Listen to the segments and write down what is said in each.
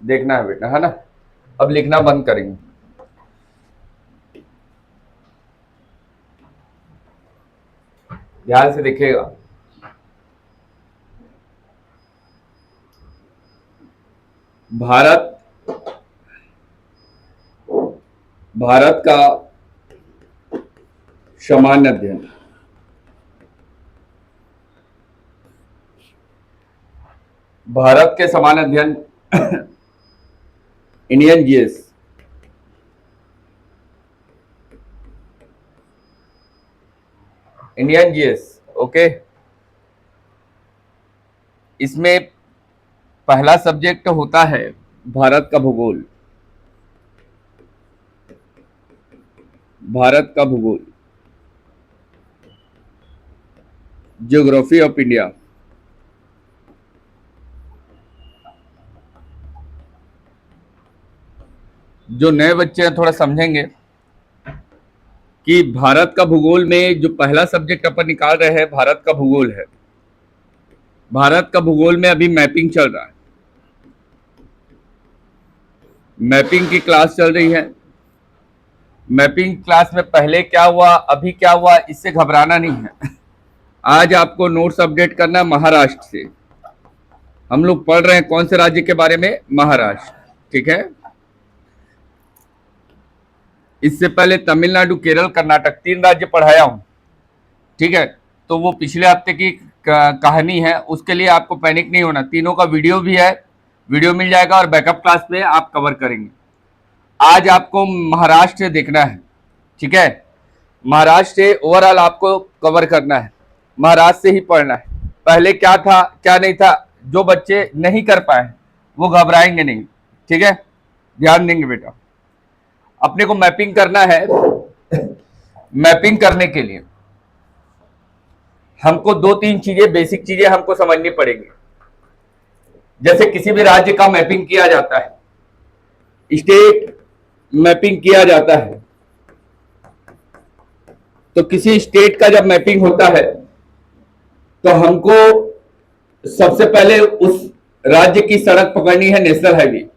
देखना है बेटा, है ना। अब लिखना बंद करेंगे। ध्यान से देखिएगा। भारत भारत का सामान्य अध्ययन। भारत के सामान्य अध्ययन Indian GS. Indian GS, okay. इसमें पहला सब्जेक्ट होता है भारत का भूगोल। भारत का भूगोल, ज्योग्राफी ऑफ इंडिया। जो नए बच्चे हैं थोड़ा समझेंगे कि भारत का भूगोल में जो पहला सब्जेक्ट अपन निकाल रहे हैं भारत का भूगोल है। भारत का भूगोल में अभी मैपिंग चल रहा है, मैपिंग की क्लास चल रही है। मैपिंग क्लास में पहले क्या हुआ अभी क्या हुआ इससे घबराना नहीं है। आज आपको नोट्स अपडेट करना है महाराष्ट्र से। हम लोग पढ़ रहे हैं कौन से राज्य के बारे में? महाराष्ट्र, ठीक है। इससे पहले तमिलनाडु, केरल, कर्नाटक 3 राज्य पढ़ाया हूं, ठीक है। तो वो पिछले हफ्ते की कहानी है, उसके लिए आपको पैनिक नहीं होना। तीनों का वीडियो भी है, वीडियो मिल जाएगा और बैकअप क्लास में आप कवर करेंगे। आज आपको महाराष्ट्र देखना है, ठीक है। महाराष्ट्र से ओवरऑल आपको कवर करना है, महाराष्ट्र से ही पढ़ना है। पहले क्या था क्या नहीं था, जो बच्चे नहीं कर पाए वो घबराएंगे नहीं, ठीक है। ध्यान देंगे बेटा। अपने को मैपिंग करना है। मैपिंग करने के लिए हमको 2-3 चीजें, बेसिक चीजें हमको समझनी पड़ेंगी। जैसे किसी भी राज्य का मैपिंग किया जाता है, स्टेट मैपिंग किया जाता है, तो किसी स्टेट का जब मैपिंग होता है तो हमको सबसे पहले उस राज्य की सड़क पकड़नी है, नेशनल हाईवे,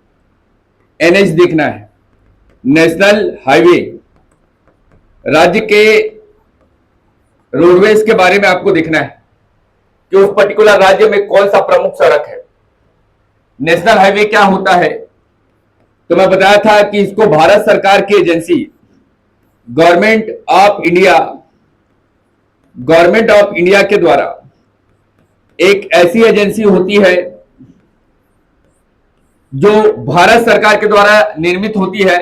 एनएच देखना है, नेशनल हाईवे। राज्य के रोडवेज के बारे में आपको देखना है कि उस पर्टिकुलर राज्य में कौन सा प्रमुख सड़क है। नेशनल हाईवे क्या होता है? तो मैं बताया था कि इसको भारत सरकार की एजेंसी गवर्नमेंट ऑफ इंडिया के द्वारा एक ऐसी एजेंसी होती है जो भारत सरकार के द्वारा निर्मित होती है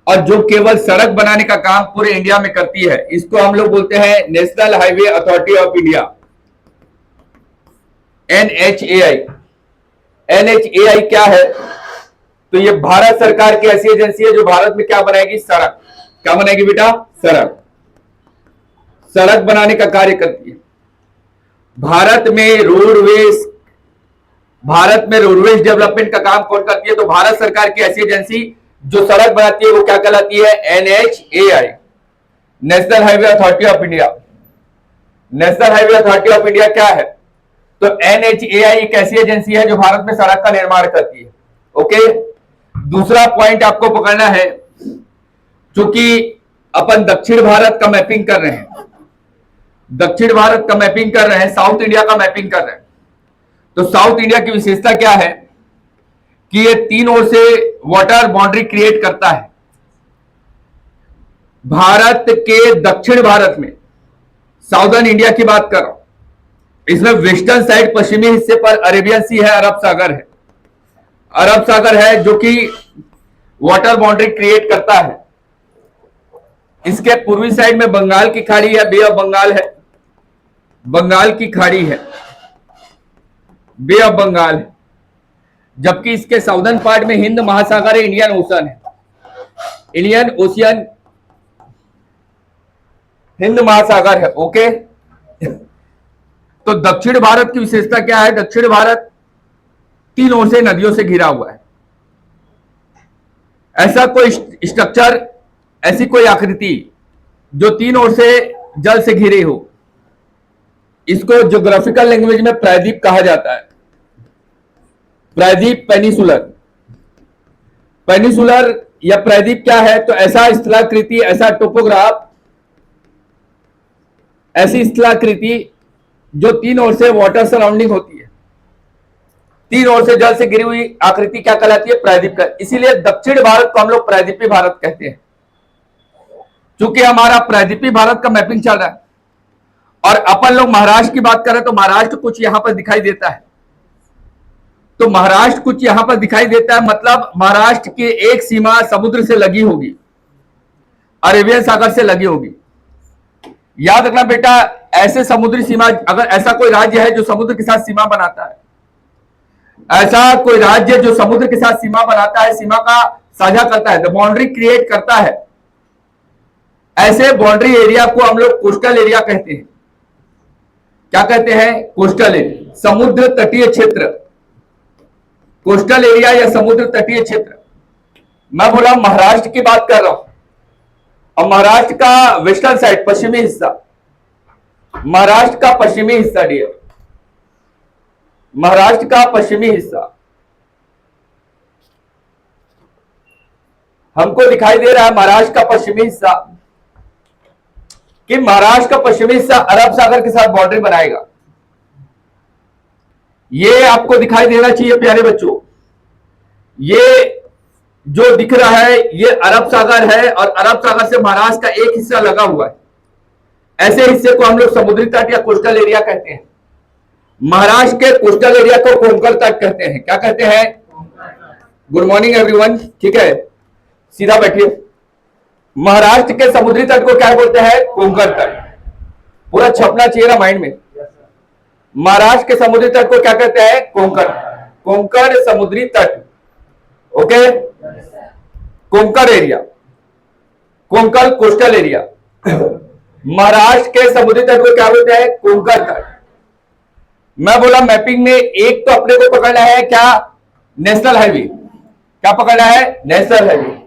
और जो केवल सड़क बनाने का काम पूरे इंडिया में करती है। इसको हम लोग बोलते हैं national highway authority of India, NHAI। NHAI क्या है? तो ये भारत सरकार की ऐसी एजेंसी है जो भारत में क्या बनाएगी? सड़क। क्या बनाएगी बेटा? सड़क। सड़क बनाने का कार्य करती है। भारत में रोडवेज डेवलपमेंट का काम कौन करती है? तो भारत सरकार की ऐसी एजेंसी जो सड़क बनाती है वो क्या कहलाती है? NHAI, national highway authority of India. National highway authority of India क्या है? तो NHAI एक ऐसी एजेंसी है जो भारत में सड़क का निर्माण करती है, ओके। दूसरा पॉइंट आपको पकड़ना है, क्योंकि अपन दक्षिण भारत का मैपिंग कर रहे हैं, दक्षिण भारत का मैपिंग कर रहे हैं, साउथ इंडिया का मैपिंग कर रहे हैं। तो साउथ इंडिया की विशेषता क्या है कि ये 3 ओर से वाटर बाउंड्री क्रिएट करता है। भारत के दक्षिण भारत में, साउदर्न इंडिया की बात कर रहा हूं, इसमें वेस्टर्न साइड पश्चिमी हिस्से पर अरेबियन सी है, अरब सागर है। अरब सागर है जो कि वाटर बाउंड्री क्रिएट करता है। इसके पूर्वी साइड में बंगाल की खाड़ी है, बे ऑफ बंगाल है, बंगाल की खाड़ी है, बे ऑफ बंगाल है। जबकि इसके साउदर्न पार्ट में हिंद महासागर है, इंडियन ओशन है, इंडियन ओशियन, हिंद महासागर है, ओके। तो दक्षिण भारत की विशेषता क्या है? दक्षिण भारत 3 ओर से नदियों से घिरा हुआ है। ऐसा कोई स्ट्रक्चर, ऐसी कोई आकृति जो 3 ओर से जल से घिरे हो, इसको ज्योग्राफिकल लैंग्वेज में प्रायद्वीप कहा जाता है। प्रायद्वीप, पेनिसुलर। पेनिसुलर या प्रायद्वीप क्या है? तो ऐसा स्थलाकृति, ऐसा टोपोग्राफ, ऐसी स्थलाकृति जो तीन ओर से वाटर सराउंडिंग होती है, तीन ओर से जल से घिरी हुई आकृति क्या कहलाती है? प्रायद्वीप का। इसीलिए दक्षिण भारत को हम लोग प्रायद्वीपीय भारत कहते हैं, क्योंकि हमारा प्रायद्वीपीय भारत का मैपिंग चल रहा है। और अपन लोग महाराष्ट्र की बात करें तो महाराष्ट्र कुछ यहां पर दिखाई देता है, तो महाराष्ट्र कुछ यहां पर दिखाई देता है, मतलब महाराष्ट्र की एक सीमा समुद्र से लगी होगी, अरेबियन सागर से लगी होगी। याद रखना बेटा, ऐसे समुद्री सीमा, अगर ऐसा कोई राज्य है जो समुद्र के साथ सीमा बनाता है, ऐसा कोई राज्य जो समुद्र के साथ सीमा बनाता है, सीमा का साझा करता है, द बाउंड्री क्रिएट करता है, ऐसे बाउंड्री एरिया को हम लोग कोस्टल एरिया कहते हैं। क्या कहते हैं? कोस्टल एरिया, समुद्र तटीय क्षेत्र, कोस्टल एरिया या समुद्र तटीय क्षेत्र। मैं बोला महाराष्ट्र की बात कर रहा हूं, और महाराष्ट्र का वेस्टर्न साइड, पश्चिमी हिस्सा, महाराष्ट्र का पश्चिमी हिस्सा डियर, महाराष्ट्र का पश्चिमी हिस्सा हमको दिखाई दे रहा है। महाराष्ट्र का पश्चिमी हिस्सा, कि महाराष्ट्र का पश्चिमी हिस्सा अरब सागर के साथ बाउंड्री बनाएगा, ये आपको दिखाई देना चाहिए प्यारे बच्चों। ये जो दिख रहा है ये अरब सागर है, और अरब सागर से महाराष्ट्र का एक हिस्सा लगा हुआ है। ऐसे हिस्से को हम लोग समुद्री तट या कोस्टल एरिया कहते हैं। महाराष्ट्र के कोस्टल एरिया को कोंकण तट कहते हैं। क्या कहते हैं? गुड मॉर्निंग एवरीवन, ठीक है, सीधा बैठिए। महाराष्ट्र के समुद्री तट को क्या बोलते हैं? कोंकण तट। पूरा छपना चाहिए ना माइंड में। महाराष्ट्र के समुद्री तट को क्या कहते हैं? कोंकण, कोंकण समुद्री तट। Okay, Konkan area, Konkan coastal area. Maharashtra के समुद्री तट को क्या बोलते हैं? कोंकण तट। मैं बोला मैपिंग में एक तो अपने को पकड़ना है क्या? National highway. क्या पकड़ना है? नेशनल हाईवे,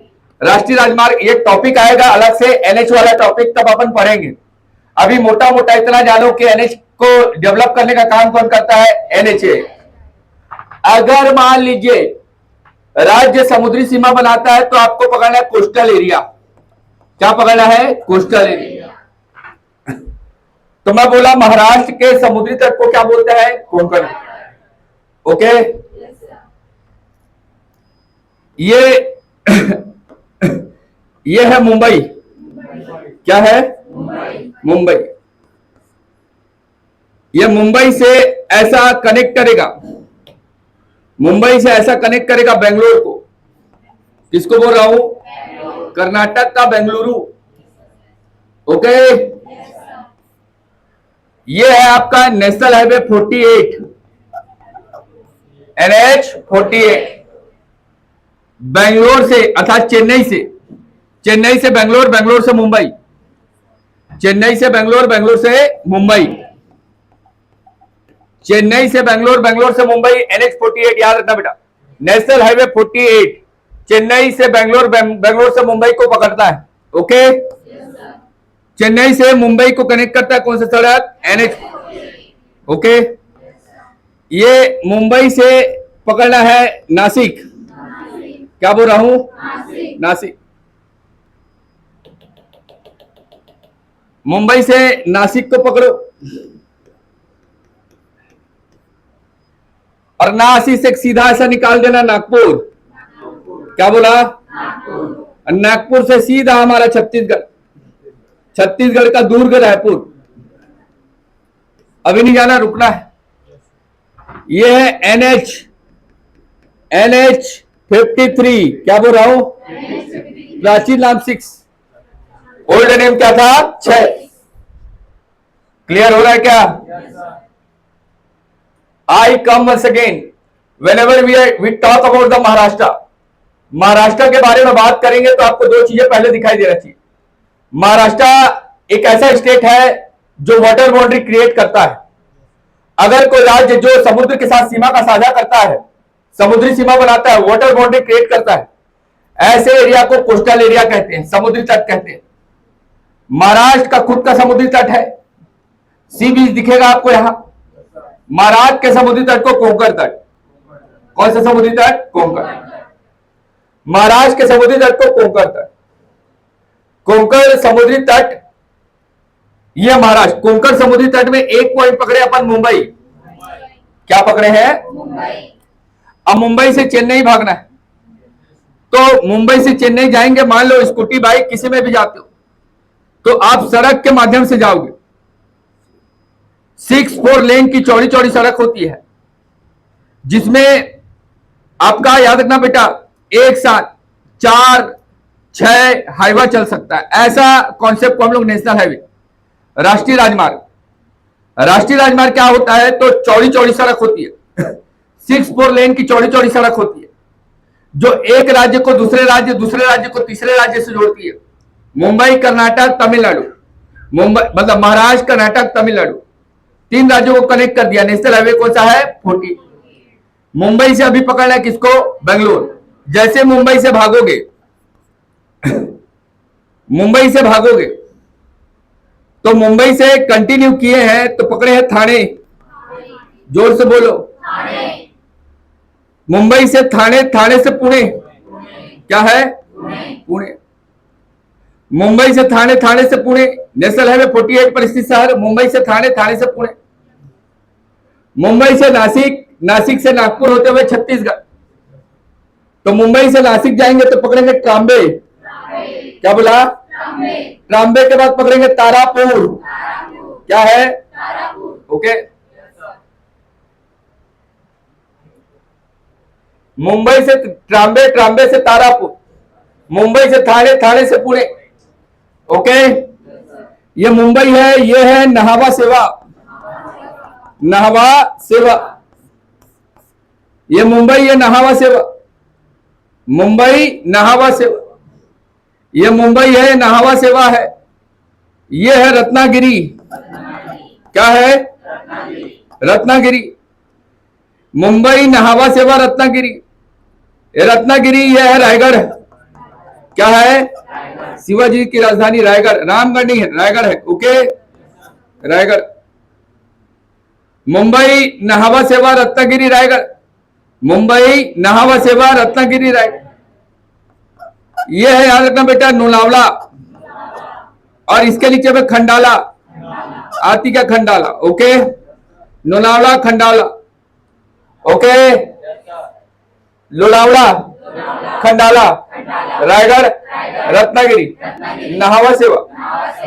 राष्ट्रीय राजमार्ग। ये टॉपिक आएगा अलग से, एनएच वाला टॉपिक, तब अपन पढ़ेंगे। अभी मोटा मोटा इतना जानो कि एनएच को डेवलप करने का काम कौन करता है? एनएचए। अगर मान लीजिए राज्य समुद्री सीमा बनाता है तो आपको पकड़ना है कोस्टल एरिया। क्या पकड़ना है? Coastal area. तो मैं बोला महाराष्ट्र के समुद्री तट को क्या बोलते हैं? कोंकण। ओके, ये है मुंबई। क्या है? मुंबई। ये मुंबई से ऐसा कनेक्ट करेगा, मुंबई से ऐसा कनेक्ट करेगा बेंगलोर को। किसको बोल रहा हूं? कर्नाटक का बेंगलुरु। ओके, ये है आपका नेशनल हाईवे 48, NH 48। बेंगलोर से अर्थात चेन्नई से, चेन्नई से बेंगलोर, बेंगलोर से मुंबई, चेन्नई से बेंगलोर, बेंगलोर से मुंबई, चेन्नई से बेंगलोर, बेंगलोर से मुंबई, NH 48 याद रखना बेटा। नेशनल हाईवे 48 चेन्नई से बेंगलोर, बेंगलोर से मुंबई को पकड़ता है। ओके, चेन्नई से मुंबई को कनेक्ट करता है कौन सा सड़क? NH। ओके, ये मुंबई से पकड़ना है नासिक। क्या बोल रहा हूं? नासिक। मुंबई से नासिक को पकड़ो, और नासिक से सीधा ऐसा निकाल देना नागपुर। क्या बोला? नागपुर से सीधा हमारा छत्तीसगढ़, छत्तीसगढ़ का दुर्ग रायपुर। अभी नहीं जाना, रुकना है। ये है NH 53। क्या बोल रहा हूं? प्राचीन नाम 6, ओल्ड नेम क्या था? 6। क्लियर हो रहा है क्या? I come once again whenever we talk about the Maharashtra. Maharashtra के बारे में बात करेंगे तो आपको दो चीजें पहले दिखाई दे रही। महाराष्ट्र एक ऐसा स्टेट है जो वाटर बाउंड्री क्रिएट करता है। अगर कोई राज्य जो समुद्र के साथ सीमा का साझा करता है, समुद्री सीमा बनाता है, वाटर बाउंड्री क्रिएट करता है, ऐसे एरिया को कोस्टल एरिया कहते हैं, समुद्री तट कहते हैं। महाराष्ट्र का खुद का समुद्री तट है, सी बीच दिखेगा आपको यहां। महाराष्ट्र के समुद्री तट को कोंकण तट। कौन सा समुद्री तट? कोंकण। महाराष्ट्र के समुद्री तट को कोंकण तट, कोंकण समुद्री तट, यह महाराष्ट्र। कोंकण समुद्री तट में एक पॉइंट पकड़े अपन मुंबई, क्या पकड़े हैं? अब मुंबई से चेन्नई भागना है, तो मुंबई से चेन्नई जाएंगे, मान लो स्कूटी बाइक किसी में भी जाते हो, तो आप सड़क के माध्यम से जाओगे। 6-4 लेन की चौड़ी चौड़ी सड़क होती है, जिसमें आपका याद रखना बेटा, एक साथ 4-6 हाईवा चल सकता है। ऐसा कॉन्सेप्ट को हम लोग नेशनल हाईवे, राष्ट्रीय राजमार्ग, राष्ट्रीय राजमार्ग क्या होता है? तो चौड़ी चौड़ी सड़क होती है, 6-4 लेन की चौड़ी चौड़ी सड़क होती है, जो एक राज्य को दूसरे राज्य, दूसरे राज्य को तीसरे राज्य से जोड़ती है। मुंबई, कर्नाटक, तमिलनाडु, मुंबई मतलब महाराष्ट्र, कर्नाटक, तमिलनाडु, 3 राज्यों को कनेक्ट कर दिया। नेशनल हाईवे कौन सा है? 40। मुंबई से अभी पकड़ना है किसको? बेंगलोर। जैसे मुंबई से भागोगे मुंबई से भागोगे तो मुंबई से कंटिन्यू किए हैं तो पकड़े हैं थाने, जोर से बोलो, मुंबई से थाने, थाने से पुणे, क्या है? पुणे। मुंबई से थाने, थाने से पुणे, नेशनल हाईवे 48 पर स्थित शहर मुंबई से थाने, थाने से पुणे। मुंबई से नासिक, नासिक से नागपुर होते हुए छत्तीसगढ़, तो मुंबई से नासिक जाएंगे तो पकड़ेंगे ट्राम्बे, क्या बोला? ट्राम्बे के बाद पकड़ेंगे तारापुर, क्या है? ओके। मुंबई से ट्राम्बे, ट्राम्बे से तारापुर, मुंबई से थाने, थाने से पुणे, ओके। ये मुंबई है, ये है नहावा सेवा, नहावा सेवा, ये मुंबई, ये नहावा सेवा, मुंबई नहावा सेवा, ये मुंबई है, नहावा सेवा है। ये है रत्नागिरी, क्या है? रत्नागिरी, मुंबई नहावा सेवा रत्नागिरी। ये रत्नागिरी, ये है रायगढ़, क्या है? शिवाजी की राजधानी रायगढ़, रामगढ़ नहीं है, रायगढ़ है, ओके, रायगढ़। मुंबई नहावा सेवा रत्नागिरी रायगढ़, मुंबई नहावा सेवा रत्नागिरी रायगढ़। ये है, याद रखना बेटा, लोनावला, और इसके नीचे में खंडाला, आती क्या? खंडाला, ओके, लोनावला, खंडाला, ओके, लोनावला, खंडाला, रायगढ़, रत्नागिरी, नहावा सेवा,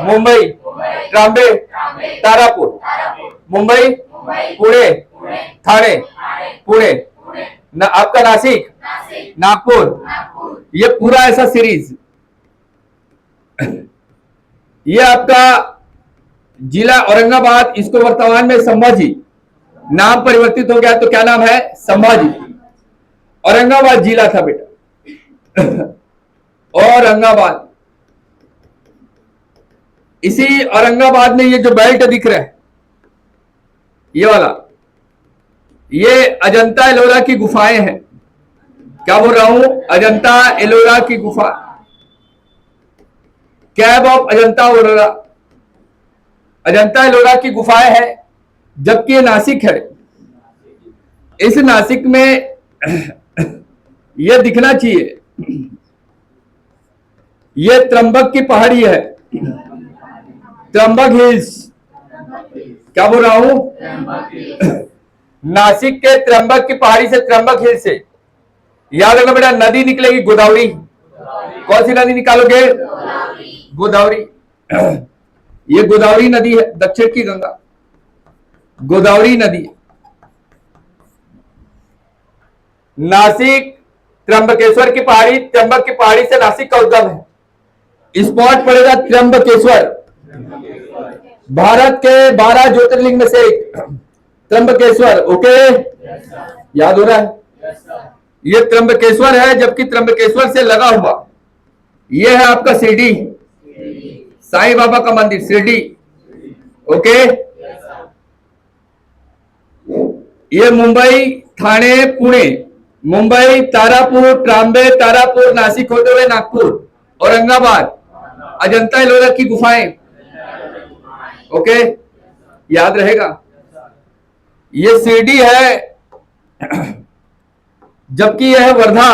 मुंबई, ट्राम्बे, तारापुर, मुंबई, पुणे, थाने, पुणे, आपका नासिक, नागपुर, ये पूरा ऐसा सीरीज। ये आपका जिला औरंगाबाद, इसको वर्तमान में संभाजी, नाम परिवर्तित हो गया तो क्या नाम है? संभाजी। औरंगाबाद जिला था बेटा, औरंगाबाद। इसी औरंगाबाद में ये जो बेल्ट दिख रहा है, ये वाला, ये अजंता एलोरा की गुफाएं हैं। क्या बोल रहा हूं? अजंता एलोरा की गुफा, कैब ऑफ अजंता एलोरा, अजंता एलोरा की गुफाएं हैं। जबकि ये नासिक है, इस नासिक में यह दिखना चाहिए, ये त्र्यंबक की पहाड़ी है, त्र्यंबक हिल्स, क्या बोल रहा हूं? नासिक के त्र्यंबक की पहाड़ी से, त्र्यंबक हिल से, याद रखना बेटा, नदी निकलेगी गोदावरी। कौन सी नदी निकालोगे? गोदावरी। ये गोदावरी नदी है, दक्षिण की गंगा, गोदावरी नदी। नासिक, त्र्यंबकेश्वर की पहाड़ी, त्र्यंबक की पहाड़ी से नासिक का उद्गम है। स्पॉट पड़ेगा त्र्यंबकेश्वर, भारत के 12 ज्योतिर्लिंग में से एक त्र्यंबकेश्वर, ओके, याद हो रहा है? ये त्र्यंबकेश्वर है, जबकि त्र्यंबकेश्वर से लगा हुआ ये है आपका शिरडी, साईं बाबा का मंदिर, शिरडी, ओके। ये मुंबई, थाने, पुणे, मुंबई, तारापुर, ट्राम्बे, तारापुर, नासिक होते हुए नागपुर, औरंगाबाद, अजंता एलोरा की गुफाएं, ओके, याद रहेगा। ये शिरडी है, जबकि यह है वर्धा,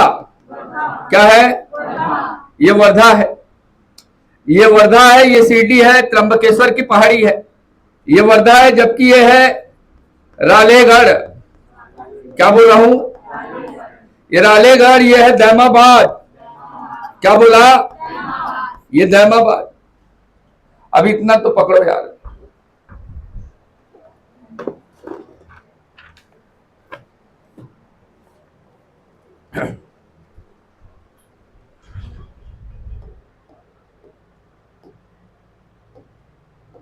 क्या है? ये वर्धा है, ये वर्धा है, ये शिरडी है, त्र्यंबकेश्वर की पहाड़ी है, ये वर्धा है, जबकि ये है रालेगढ़। क्या बोल रहा हूं? ये रालेगढ़, ये है दैमाबाद। क्या बोला? ये दैमाबाद। अब इतना तो पकड़ो यार।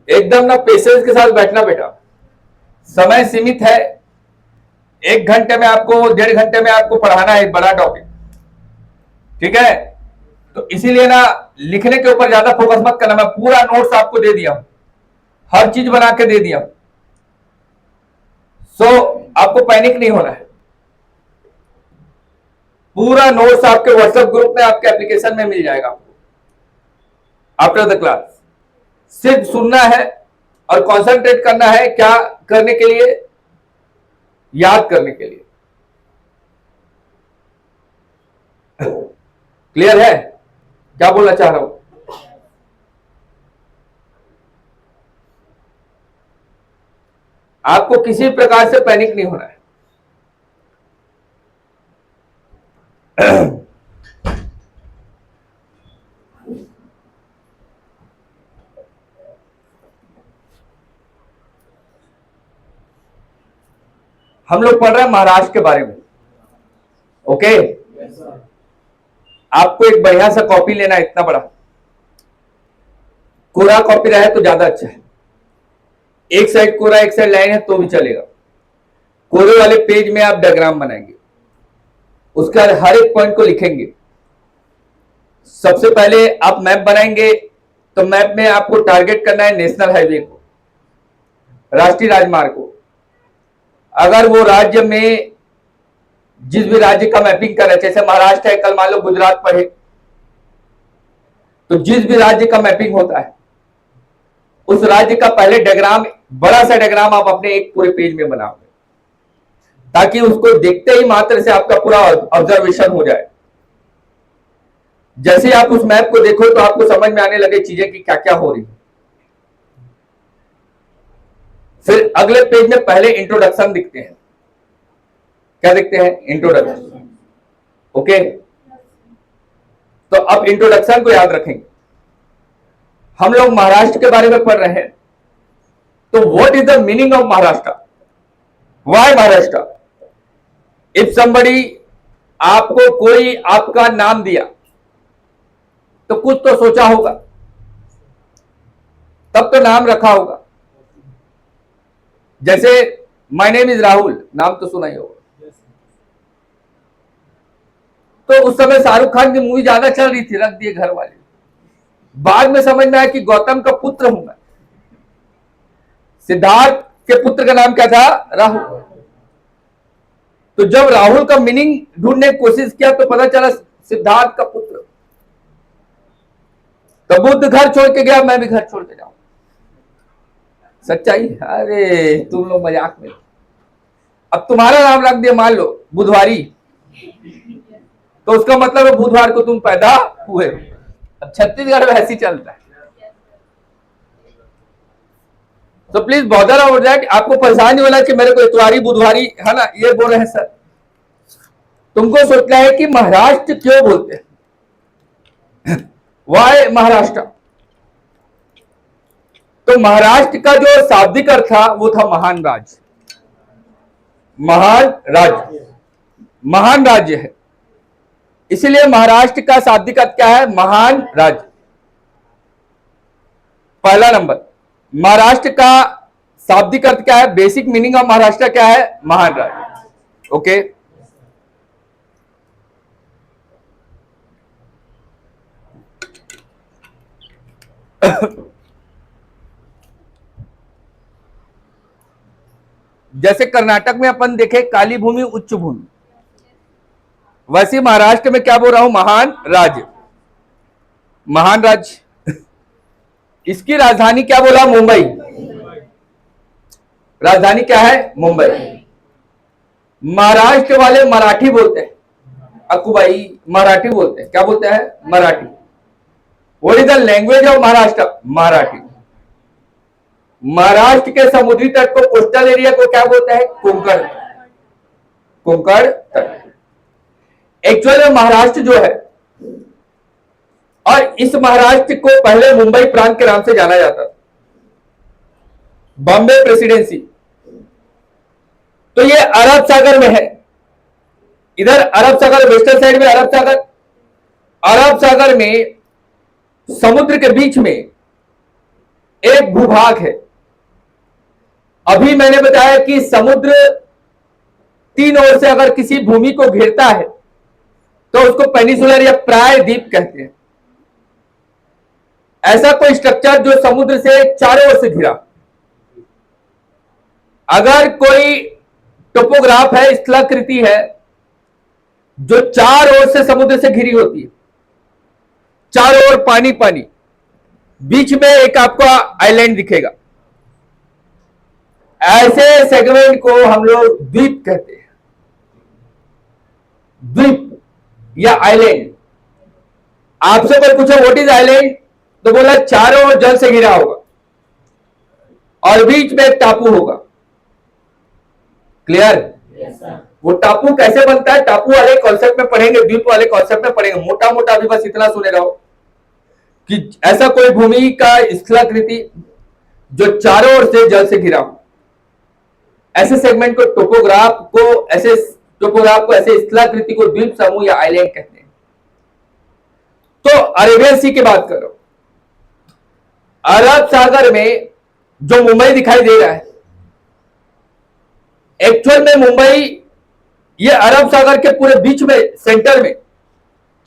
एकदम ना पेशेंस के साथ बैठना बेटा, समय सीमित है। 1 घंटे में आपको, 1.5 घंटे में आपको पढ़ाना है एक बड़ा टॉपिक, ठीक है? तो इसीलिए ना लिखने के ऊपर ज्यादा फोकस मत करना। मैं पूरा नोट्स आपको दे दिया, हर चीज बना के दे दिया। सो आपको पैनिक नहीं होना है। पूरा नोट्स आपके व्हाट्सएप ग्रुप में, आपके एप्लीकेशन में मिल जाएगा आपको आफ्टर द क्लास। सिर्फ सुनना है और कंसंट्रेट करना है। क्या करने के लिए? याद करने के लिए। क्लियर है क्या बोलना चाह रहा हूं? आपको किसी प्रकार से पैनिक नहीं होना है। हम लोग पढ़ रहे हैं महाराष्ट्र के बारे में। ओके, आपको एक बढ़िया सा कॉपी लेना है, इतना बड़ा कोरा कॉपी रहे तो ज्यादा अच्छा है। एक साइड कोरा एक साइड लाइन है तो भी चलेगा। कोरे वाले पेज में आप डायग्राम बनाएंगे, उसका हर एक पॉइंट को लिखेंगे। सबसे पहले आप मैप बनाएंगे, तो मैप में आपको टारगेट करना है नेशनल हाईवे को, राष्ट्रीय राजमार्ग को। अगर वो राज्य में, जिस भी राज्य का मैपिंग कर रहे हैं, जैसे महाराष्ट्र है, कल मान लो गुजरात पढ़े, तो जिस भी राज्य का मैपिंग होता है उस राज्य का पहले डायग्राम, बड़ा सा डायग्राम आप अपने एक पूरे पेज में बनाओगे, ताकि उसको देखते ही मात्र से आपका पूरा ऑब्जर्वेशन हो जाए। जैसे आप उस मैप को देखो तो आपको समझ में आने लगे चीजें कि क्या क्या हो रही है। फिर अगले पेज में पहले इंट्रोडक्शन दिखते हैं। क्या दिखते हैं? इंट्रोडक्शन। ओके, तो अब इंट्रोडक्शन को याद रखेंगे। हम लोग महाराष्ट्र के बारे में पढ़ रहे हैं, तो what is the meaning of Maharashtra? Why Maharashtra? If somebody, आपको कोई आपका नाम दिया तो कुछ तो सोचा होगा, तब तो नाम रखा होगा। जैसे माय नेम इज राहुल, नाम तो सुना ही होगा। तो उस समय शाहरुख खान की मूवी ज्यादा चल रही थी, रख दिए घर वाले। बाद में समझ में आया कि गौतम का पुत्र हूं मैं। सिद्धार्थ के पुत्र का नाम क्या था? राहुल। तो जब राहुल का मीनिंग ढूंढने की कोशिश किया तो पता चला सिद्धार्थ का पुत्र। तो बुद्ध घर छोड़ के गया, मैं भी घर छोड़ के जाऊं। सच्चाई। अरे तुम लोग मजाक में। अब तुम्हारा नाम रख दिया मान लो बुधवारी, तो उसका मतलब है बुधवार को तुम पैदा हुए। अब छत्तीसगढ़ में ऐसी चलता है। तो प्लीज बॉदर हो जाए कि आपको परेशान नहीं होना कि मेरे को इतवारी बुधवारी है ना ये बोल रहे हैं सर। तुमको सोचना है कि महाराष्ट्र क्यों बोलते हैं, वाई महाराष्ट्र। तो महाराष्ट्र का जो शाब्दिक अर्थ था वो था महान राज्य। महान राज्य, महान राज्य है, इसलिए महाराष्ट्र का शाब्दिक अर्थ क्या है? महान राज्य। पहला नंबर। महाराष्ट्र का शाब्दिक अर्थ क्या है? बेसिक मीनिंग ऑफ महाराष्ट्र क्या है? महान राज्य। ओके, जैसे कर्नाटक में अपन देखे काली भूमि उच्च भूमि, वैसे महाराष्ट्र में क्या बोल रहा हूं? महान राज्य। महान राज्य। इसकी राजधानी क्या बोला? मुंबई। राजधानी क्या है? मुंबई। महाराष्ट्र वाले मराठी बोलते हैं, अकुबाई, मराठी बोलते हैं। क्या बोलते हैं? Marathi. What is the language of Maharashtra? Marathi. Maharashtra के समुद्री तट को, कोस्टल एरिया को क्या बोलते हैं? कोंकण। कोंकण तट। एक्चुअल में महाराष्ट्र जो है, और इस महाराष्ट्र को पहले मुंबई प्रांत के नाम से जाना जाता था, बॉम्बे प्रेसिडेंसी। तो ये अरब सागर में है। इधर अरब सागर, वेस्टर्न साइड में अरब सागर। अरब सागर में समुद्र के बीच में एक भूभाग है। अभी मैंने बताया कि समुद्र तीन ओर से अगर किसी भूमि को घेरता है तो उसको पेनिसुलर या प्राय द्वीप कहते हैं। ऐसा कोई स्ट्रक्चर जो समुद्र से चारों ओर से घिरा। अगर कोई टोपोग्राफ है, स्थलाकृति है जो चार ओर से समुद्र से घिरी होती है, चारों ओर पानी पानी, बीच में एक आपको आइलैंड दिखेगा, ऐसे सेगमेंट को हम लोग द्वीप कहते हैं। द्वीप या आइलैंड। आपसे कोई पूछे व्हाट इज आइलैंड, तो बोला चारों ओर जल से घिरा होगा और बीच में एक टापू होगा। क्लियर? वो टापू कैसे बनता है, टापू वाले कॉन्सेप्ट में पढ़ेंगे, द्वीप वाले कॉन्सेप्ट में पढ़ेंगे। मोटा मोटा अभी बस इतना सुने रहो कि ऐसा कोई भूमि का स्थलाकृति जो चारों ओर से जल से घिरा हो, ऐसे सेगमेंट को ऐसे स्थलाकृति को द्वीप समूह या आइलैंड कहते हैं। तो अरेबियन सी की बात करो, अरब सागर में जो मुंबई दिखाई दे रहा है, एक्चुअल में मुंबई ये अरब सागर के पूरे बीच में, सेंटर में,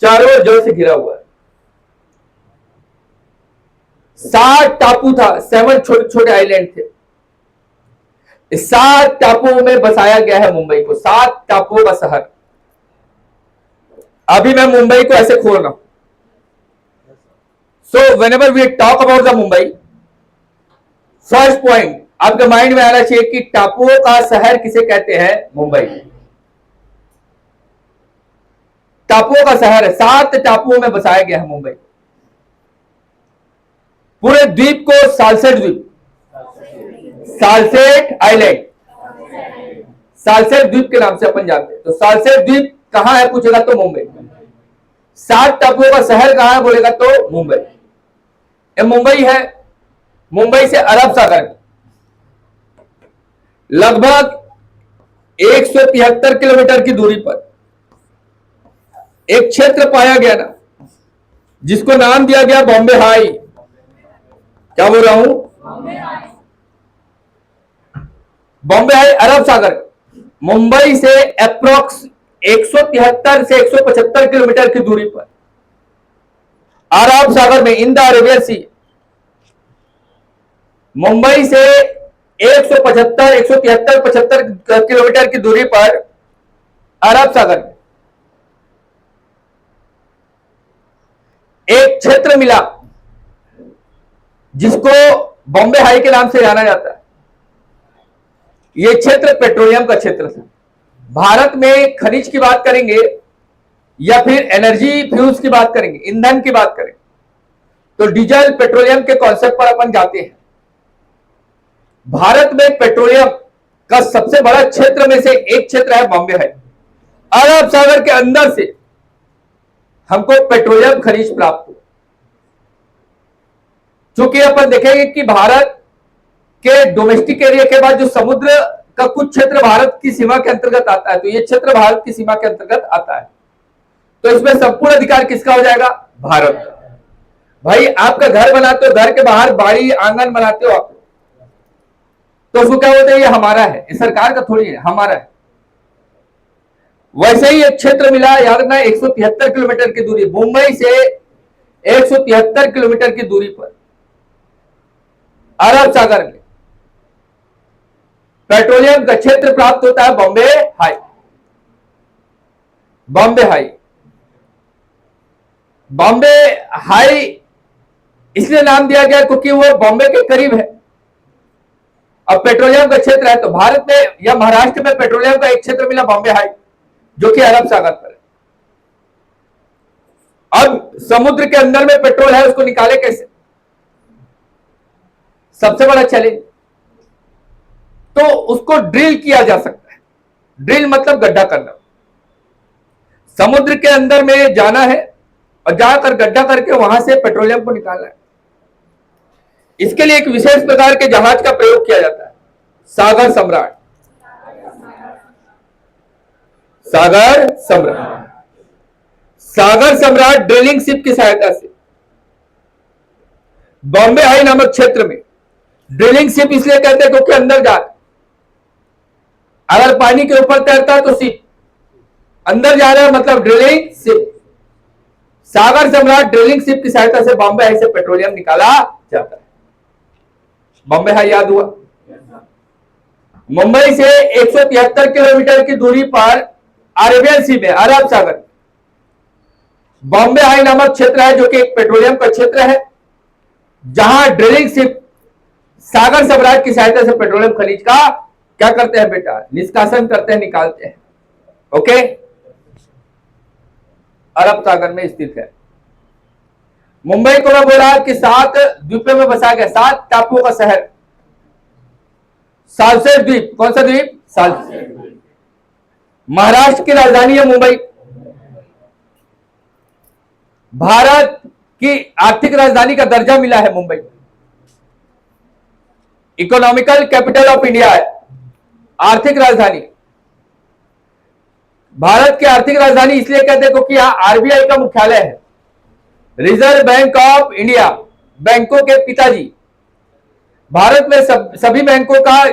चारों ओर जल से घिरा हुआ है। 7 टापू था, 7 छोटे छोटे आइलैंड थे। इस 7 टापुओं में बसाया गया है मुंबई को, 7 टापुओं का शहर। अभी मैं मुंबई को ऐसे खोल रहा हूं। So whenever we talk about the Mumbai, first point आपके माइंड में आना चाहिए कि टापुओं का शहर किसे कहते हैं? मुंबई। टापुओं का शहर है, 7 टापुओं में बसाया गया है मुंबई। पूरे द्वीप को सालसेट द्वीप, सालसेट आइलैंड, सालसेट द्वीप के नाम से अपन जानते हैं। तो सालसेट द्वीप कहां है पूछेगा तो मुंबई। 7 टापुओं का शहर कहां है बोलेगा तो मुंबई। ये मुंबई है। मुंबई से अरब सागर लगभग 173 किलोमीटर की दूरी पर एक क्षेत्र पाया गया ना, जिसको नाम दिया गया बॉम्बे हाई। क्या बोल रहा हूं? बॉम्बे हाई अरब सागर मुंबई से अप्रोक्स 173 से 175 किलोमीटर की दूरी पर अरब सागर में, इन द अरेबियन सी, मुंबई से 175, 173, 75 किलोमीटर की दूरी पर अरब सागर में एक क्षेत्र मिला जिसको बॉम्बे हाई के नाम से जाना जाता है। यह क्षेत्र पेट्रोलियम का क्षेत्र था। भारत में खनिज की बात करेंगे या फिर एनर्जी फ्यूल्स की बात करेंगे, ईंधन की बात करें, तो डीजल पेट्रोलियम के कॉन्सेप्ट पर अपन जाते हैं। भारत में पेट्रोलियम का सबसे बड़ा क्षेत्र में से एक क्षेत्र है बॉम्बे हाई। अरब सागर के अंदर से हमको पेट्रोलियम खनिज प्राप्त हो। चूंकि अपन देखेंगे कि भारत के डोमेस्टिक एरिया के बाद जो समुद्र का कुछ क्षेत्र भारत की सीमा के अंतर्गत आता है, तो यह क्षेत्र भारत की सीमा के अंतर्गत आता है। तो इसमें संपूर्ण अधिकार किसका हो जाएगा? भारत का। भाई आपका घर बनाते हो, घर के बाहर बाड़ी आंगन बनाते हो आप, तो उसको क्या बोलते हैं? ये हमारा है, ये सरकार का थोड़ी है, हमारा है। वैसे ही एक क्षेत्र मिला, याद रखना, 173 किलोमीटर की दूरी, मुंबई से 173 किलोमीटर की दूरी पर अरब सागर में पेट्रोलियम का क्षेत्र प्राप्त होता है Bombay high. Bombay high, Bombay high इसलिए नाम दिया गया क्योंकि वो बॉम्बे के करीब है। अब पेट्रोलियम का क्षेत्र है, तो भारत में या महाराष्ट्र में पेट्रोलियम का एक क्षेत्र मिला बॉम्बे हाई, जो कि अरब सागर पर है। अब समुद्र के अंदर में पेट्रोल है, उसको निकाले कैसे? सबसे बड़ा चैलेंज। तो उसको ड्रिल किया जा सकता है। ड्रिल मतलब गड्ढा करना। समुद्र के अंदर में जाना है और जाकर गड्ढा करके वहां से पेट्रोलियम को निकालना है। इसके लिए एक विशेष प्रकार के जहाज का प्रयोग किया जाता है, सागर सम्राट। सागर सम्राट, सागर सम्राट ड्रिलिंग शिप की सहायता से बॉम्बे हाई नामक क्षेत्र में, ड्रिलिंग शिप इसलिए कहते हैं क्योंकि अंदर जा, अगर पानी के ऊपर तैरता है तो शिप, अंदर जा रहा है मतलब ड्रिलिंग शिप। सागर सम्राट ड्रिलिंग शिप की सहायता से बॉम्बे हाई से पेट्रोलियम निकाला जाता है। बॉम्बे हाई याद हुआ? मुंबई से 173 किलोमीटर की दूरी पर अरेबियन सी में, अरब सागर, बॉम्बे हाई नामक क्षेत्र है जो कि एक पेट्रोलियम का क्षेत्र है, जहां ड्रिलिंग शिप सागर सम्राट की सहायता से पेट्रोलियम खनिज का क्या करते हैं बेटा? निष्कासन करते हैं, निकालते हैं। ओके, अरब सागर में स्थित है। मुंबई को मैं बोला कि 7 द्वीपों में बसा गया, 7 टापुओं का शहर। साल्सेट द्वीप, कौन सा द्वीप? साल्सेट। महाराष्ट्र की राजधानी है मुंबई। भारत की आर्थिक राजधानी का दर्जा मिला है Mumbai. Economical capital of India है, आर्थिक राजधानी। भारत की आर्थिक राजधानी इसलिए कहते हैं क्योंकि यहां आरबीआई का मुख्यालय है, रिजर्व बैंक ऑफ इंडिया, बैंकों के पिताजी। भारत में सभी बैंकों का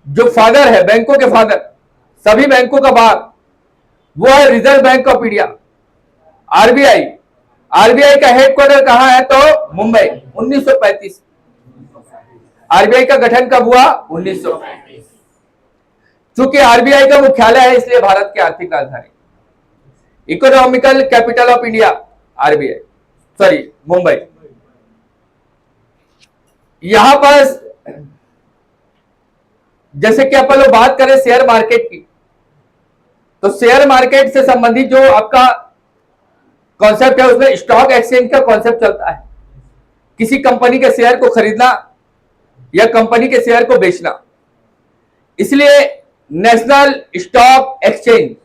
जो फादर है, बैंकों के फादर, सभी बैंकों का बाप, वो है reserve bank of India, RBI. RBI का हेडक्वार्टर कहां है? तो मुंबई। 1935 आरबीआई का गठन कब हुआ? 1935। चूंकि आरबीआई का मुख्यालय है इसलिए भारत की आर्थिक राजधानी, economical capital of India, RBI, sorry Mumbai. यहां पर जैसे कि अपन लोग बात करें शेयर मार्केट की, तो शेयर मार्केट से संबंधित जो आपका कॉन्सेप्ट है उसमें स्टॉक एक्सचेंज का कॉन्सेप्ट चलता है। किसी कंपनी के शेयर को खरीदना या कंपनी के शेयर को बेचना। इसलिए national stock exchange,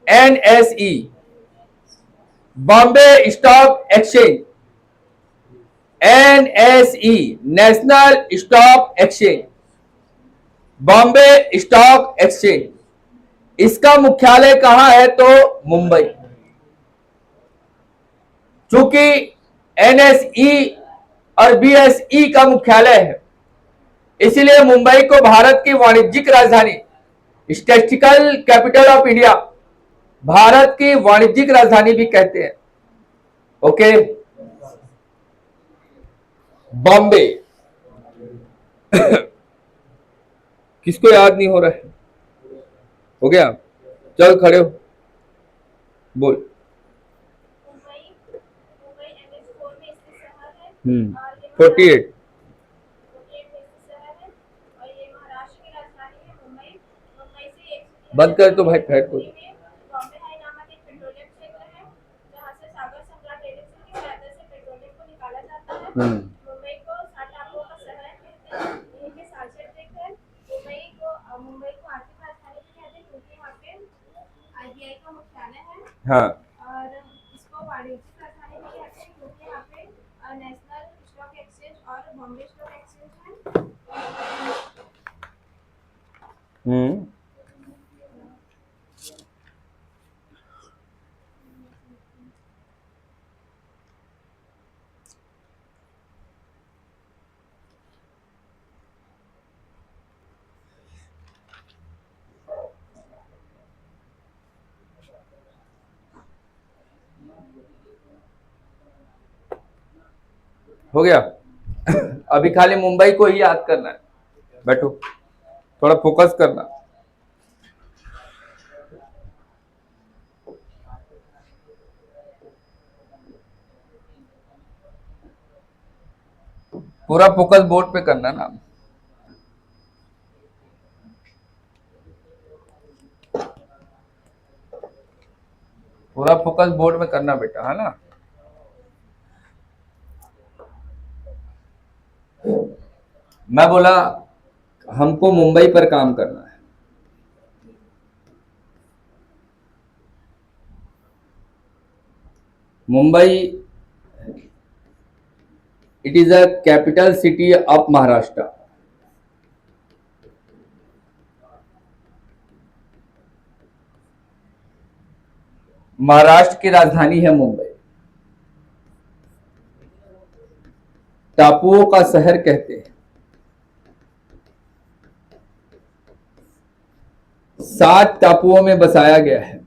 NSE, Bombay stock exchange, NSE, national stock exchange, Bombay stock exchange, इसका मुख्यालय कहां है? तो मुंबई। चूंकि एनएसई और बीएसई का मुख्यालय है, इसीलिए मुंबई को भारत की वाणिज्यिक राजधानी, statistical capital of India, Bharat की वाणिज्यिक राजधानी भी कहते हैं। ओके, बॉम्बे किसको याद नहीं हो रहा है? हो गया, चल खड़े हो, बोल। 48 बंद कर तो भाई, फैट को। बॉम्बे हाई नामक एक पेट्रोलियम क्षेत्र है जहां से सागर सम्राट ड्रिलिंग की सहायता से पेट्रोलियम को निकाला जाता है। मुंबई को 7 टापुओं का शहर कहते हैं, यहीं पे साल्सेट द्वीप है। मुंबई को आर्थिक राजधानी भी कहते हैं क्योंकि यहाँ पे आरबीआई का मुख्यालय है। हाँ, और इसको वाणिज्यिक राजधानी भी कहते हैं क्योंकि यहाँ पे नेशनल स्टॉक एक्सचेंज और बॉम्बे स्टॉक एक्सचेंज है। हो गया। अभी खाली मुंबई को ही याद करना है, बैठो, थोड़ा फोकस करना। पूरा फोकस बोर्ड पे करना ना। पूरा फोकस बोर्ड में करना बेटा, है ना। मैं बोला हमको मुंबई पर काम करना है। Mumbai, it is a capital city of Maharashtra. Maharashtra की राजधानी है मुंबई। टापुओं का शहर कहते हैं। 7 टापुओं में बसाया गया है।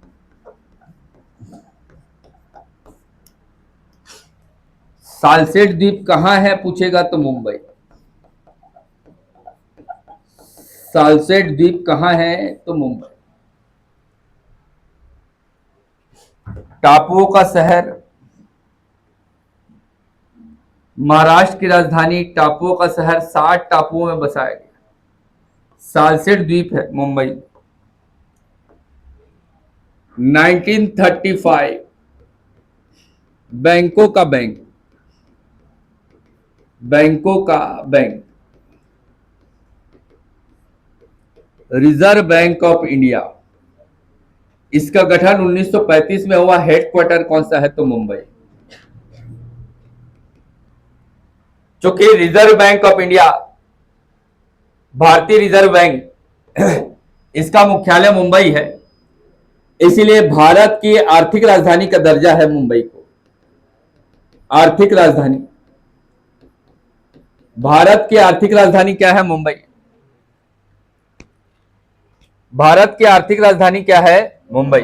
सालसेट द्वीप कहां है पूछेगा तो मुंबई। सालसेट द्वीप कहां है तो मुंबई। टापुओं का शहर, महाराष्ट्र की राजधानी, टापुओं का शहर, 7 टापुओं में बसाया गया। सालसेट द्वीप है मुंबई। 1935 बैंकों का बैंक, बैंकों का bank, reserve bank of India, इसका गठन 1935 में हुआ। हेडक्वार्टर कौन सा है तो मुंबई। चूंकि रिजर्व बैंक ऑफ इंडिया, भारतीय रिजर्व बैंक, इसका मुख्यालय मुंबई है, इसीलिए भारत की आर्थिक राजधानी का दर्जा है मुंबई को। आर्थिक राजधानी, भारत की आर्थिक राजधानी क्या है? मुंबई। भारत की आर्थिक राजधानी क्या है? मुंबई।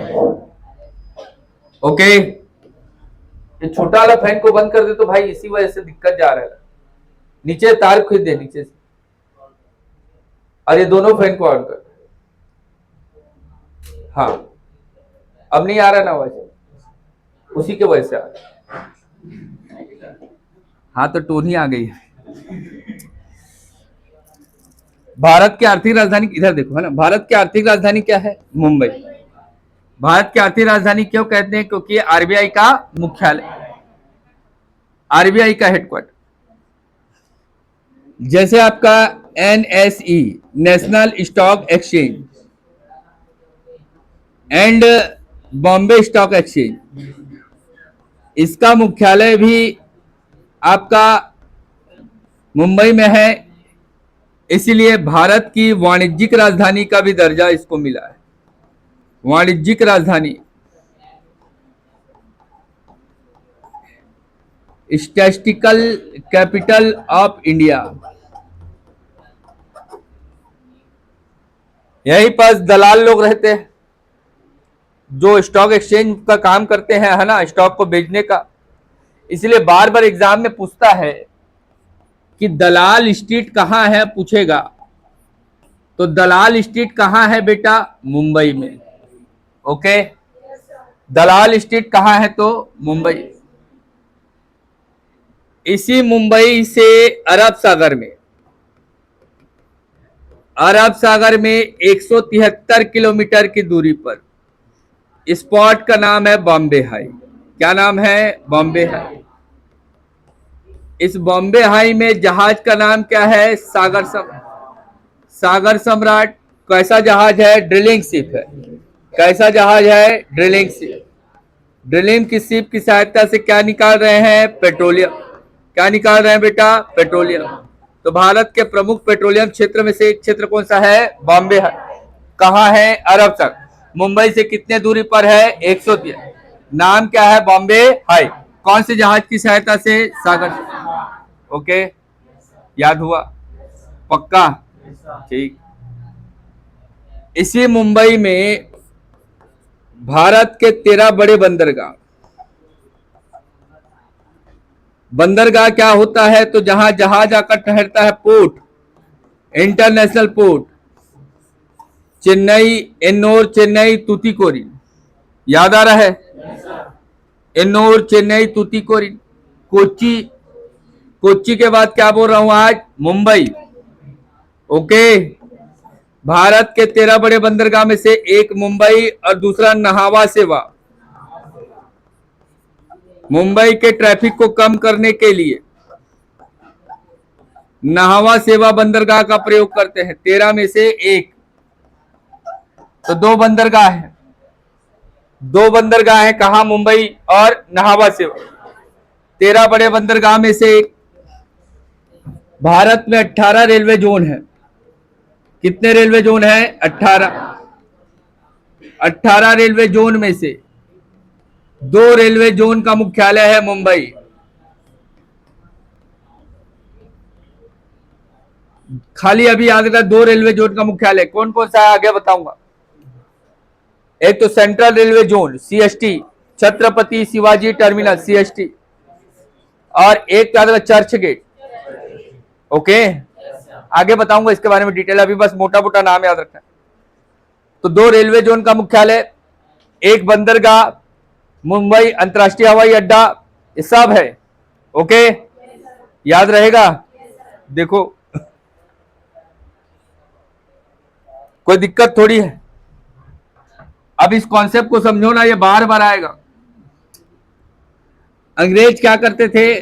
ओके, ये छोटा वाला फैन को बंद कर दे तो भाई इसी वजह से दिक्कत जा रहा है। नीचे तार खींच दे नीचे से, और ये दोनों फैन को ऑन कर। हाँ, अब नहीं आ रहा ना आवाज, उसी के वजह से आ रहा। हाँ तो टोन ही आ गई है। भारत की आर्थिक राजधानी, इधर देखो, है ना। भारत की आर्थिक राजधानी क्या है? मुंबई। भारत की आर्थिक राजधानी क्यों कहते हैं? क्योंकि आरबीआई का मुख्यालय, आरबीआई का हेडक्वार्टर। जैसे आपका NSE, national stock exchange, and Bombay stock exchange, इसका मुख्यालय भी आपका मुंबई में है, इसीलिए भारत की वाणिज्यिक राजधानी का भी दर्जा इसको मिला है। वाणिज्यिक राजधानी, स्टैटिस्टिकल कैपिटल ऑफ इंडिया। यहीं पर दलाल लोग रहते हैं जो स्टॉक एक्सचेंज का काम करते हैं, है ना, स्टॉक को बेचने का। इसलिए बार बार एग्जाम में पूछता है कि दलाल स्ट्रीट कहां है, पूछेगा तो दलाल स्ट्रीट कहां है बेटा? मुंबई में। ओके, दलाल स्ट्रीट कहां है तो मुंबई। इसी मुंबई से अरब सागर में, अरब सागर में 173 किलोमीटर की दूरी पर स्पॉट का नाम है बॉम्बे हाई। क्या नाम है? बॉम्बे हाई। इस बॉम्बे हाई में जहाज का नाम क्या है? सागर सागर सम्राट। कैसा जहाज है? ड्रिलिंग शिप है। कैसा जहाज है? Drilling ship. ड्रिलिंग की शिप की सहायता से क्या निकाल रहे हैं? पेट्रोलियम। क्या निकाल रहे हैं बेटा? पेट्रोलियम। तो भारत के प्रमुख पेट्रोलियम क्षेत्र में से एक क्षेत्र कौन सा है? बॉम्बे हाई। कहाँ है? अरब सागर। मुंबई से कितने दूरी पर है? 103। नाम क्या है? बॉम्बे हाई। कौन से जहाज की सहायता से? सागर। ओके, याद हुआ? पक्का? ठीक। इसी मुंबई में भारत के 13 बड़े बंदरगाह। बंदरगाह क्या होता है? तो जहां जहाज आकर ठहरता है, port, international port. Chennai, Ennore, Chennai, Tuticorin. याद आ रहा है? एन्नोर, चेन्नई, तूतीकोरिन। कोच्चि, कोच्चि के बाद क्या बोल रहा हूं आज? मुंबई। ओके, भारत के 13 बड़े बंदरगाह में से एक मुंबई और दूसरा नहावा सेवा। मुंबई के ट्रैफिक को कम करने के लिए नाहवा सेवा बंदरगाह का प्रयोग करते हैं। 13 में से एक, तो दो बंदरगाह है, दो बंदरगाह है, कहा? मुंबई और नाहवा सेवा। 13 बड़े बंदरगाह में से एक। भारत में 18 रेलवे जोन है। कितने रेलवे जोन है? 18। 18 रेलवे जोन में से दो रेलवे जोन का मुख्यालय है मुंबई। खाली अभी याद रखना, दो रेलवे जोन का मुख्यालय कौन कौन सा है आगे बताऊंगा। एक तो central railway zone CST, Chhatrapati Shivaji terminal CST, और एक याद रखना चर्च गेट। ओके, आगे बताऊंगा इसके बारे में डिटेल, अभी बस मोटा मोटा नाम याद रखना। तो दो रेलवे जोन का मुख्यालय, एक बंदरगाह, मुंबई अंतर्राष्ट्रीय हवाई अड्डा, ये सब है। ओके, याद रहेगा? देखो कोई दिक्कत थोड़ी है। अब इस कॉन्सेप्ट को समझो ना, ये बार बार आएगा। अंग्रेज क्या करते थे?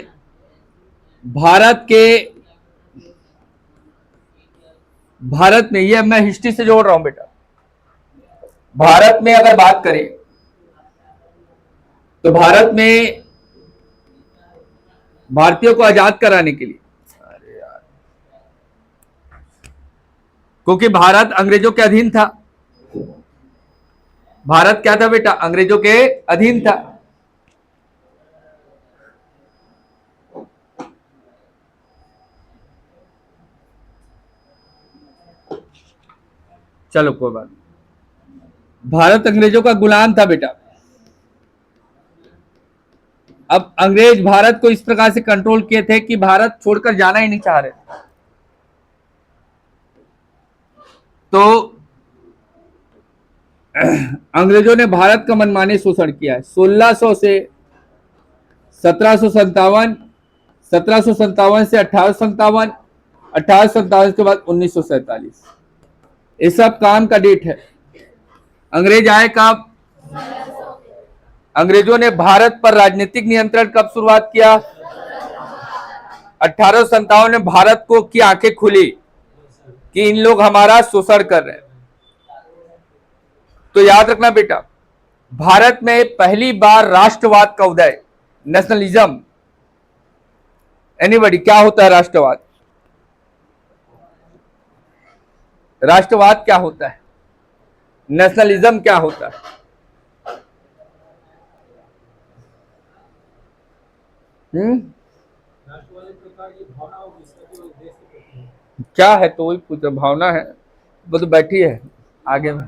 भारत में, ये मैं हिस्ट्री से जोड़ रहा हूं बेटा, भारत में अगर बात करें तो भारत में भारतीयों को आजाद कराने के लिए, अरे यार, क्योंकि भारत अंग्रेजों के अधीन था। भारत क्या था बेटा? अंग्रेजों के अधीन था। चलो कोई बात नहीं, भारत अंग्रेजों का गुलाम था बेटा। अब अंग्रेज भारत को इस प्रकार से कंट्रोल किए थे कि भारत छोड़कर जाना ही नहीं चाह रहे। तो अंग्रेजों ने भारत का मनमाने शोषण किया है। 1600 से 1757, 1757 से 1857, 1857 के बाद 1947, ये सब काम का डेट है। अंग्रेज आए कब? अंग्रेजों ने भारत पर राजनीतिक नियंत्रण कब शुरुआत किया? 1857 में भारत को की आंखें खुली कि इन लोग हमारा शोषण कर रहे हैं। तो याद रखना बेटा, भारत में पहली बार राष्ट्रवाद का उदय, नेशनलिज्म। एनीबॉडी, क्या होता है राष्ट्रवाद? राष्ट्रवाद क्या होता है? नेशनलिज्म क्या होता है? क्या है? तो वही पूछ, भावना है वो तो बैठी है आगे में।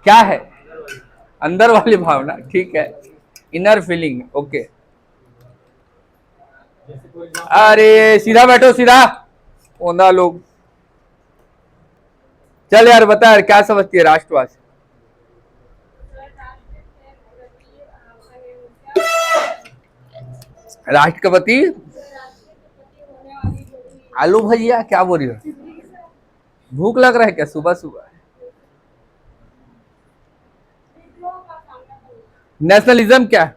क्या है? अंदर वाली भावना, ठीक है, इनर फीलिंग। ओके, अरे सीधा बैठो, सीधा ओंधा लोग। चल यार बता यार, क्या समझती है राष्ट्रवाद? राष्ट्रपति आलू भैया, क्या बोल रही हो? भूख लग रहा है क्या सुबह सुबह? नेशनलिज्म क्या है?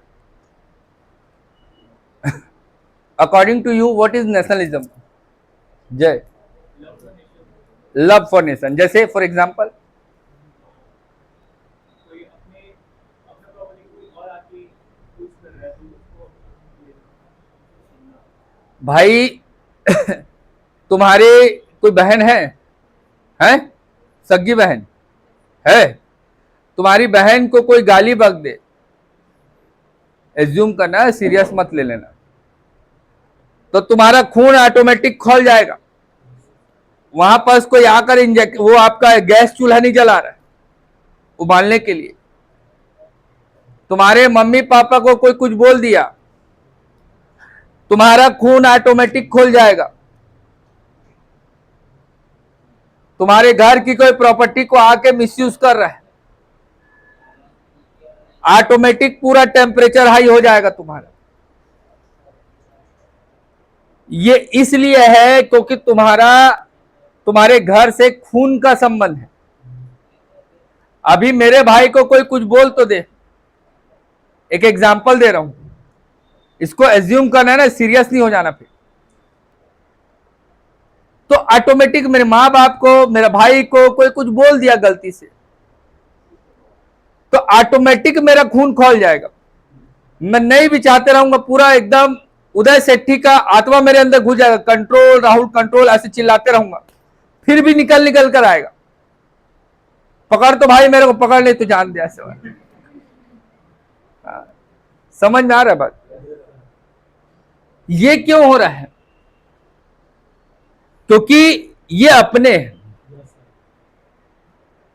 According to you what is nationalism? Jai, love for nation. जैसे फॉर एग्जांपल, भाई तुम्हारे कोई बहन है? हैं? सगी बहन है? तुम्हारी बहन को कोई गाली बक दे, एज्यूम करना, सीरियस मत ले लेना, तो तुम्हारा खून ऑटोमेटिक खोल जाएगा। वहां पर कोई आकर इंजेक्ट, वो आपका गैस चूल्हा नहीं जला रहा है उबालने के लिए। तुम्हारे मम्मी पापा को कोई कुछ बोल दिया, तुम्हारा खून ऑटोमेटिक खोल जाएगा। तुम्हारे घर की कोई प्रॉपर्टी को आके मिसयूज कर रहा है, ऑटोमेटिक पूरा टेम्परेचर हाई हो जाएगा तुम्हारा। ये इसलिए है क्योंकि तुम्हारे घर से खून का संबंध है। अभी मेरे भाई को कोई कुछ बोल तो दे, एक एग्जाम्पल दे रहा हूं, इसको एज्यूम करना है ना, सीरियस नहीं हो जाना फिर। तो ऑटोमेटिक मेरे माँ बाप को, मेरे भाई को कोई कुछ बोल दिया गलती से, तो ऑटोमेटिक मेरा खून खौल जाएगा। मैं नहीं भी चाहते रहूंगा, पूरा एकदम उदय सेठी का आत्मा मेरे अंदर घुस जाएगा, कंट्रोल राहुल कंट्रोल ऐसे चिल्लाते रहूंगा, फिर भी निकल निकल कर आएगा। पकड़ तो भाई मेरे को, पकड़ ले तो जान दे, ऐसे समझ में आ रहा है बात? ये क्यों हो रहा है? क्योंकि ये अपने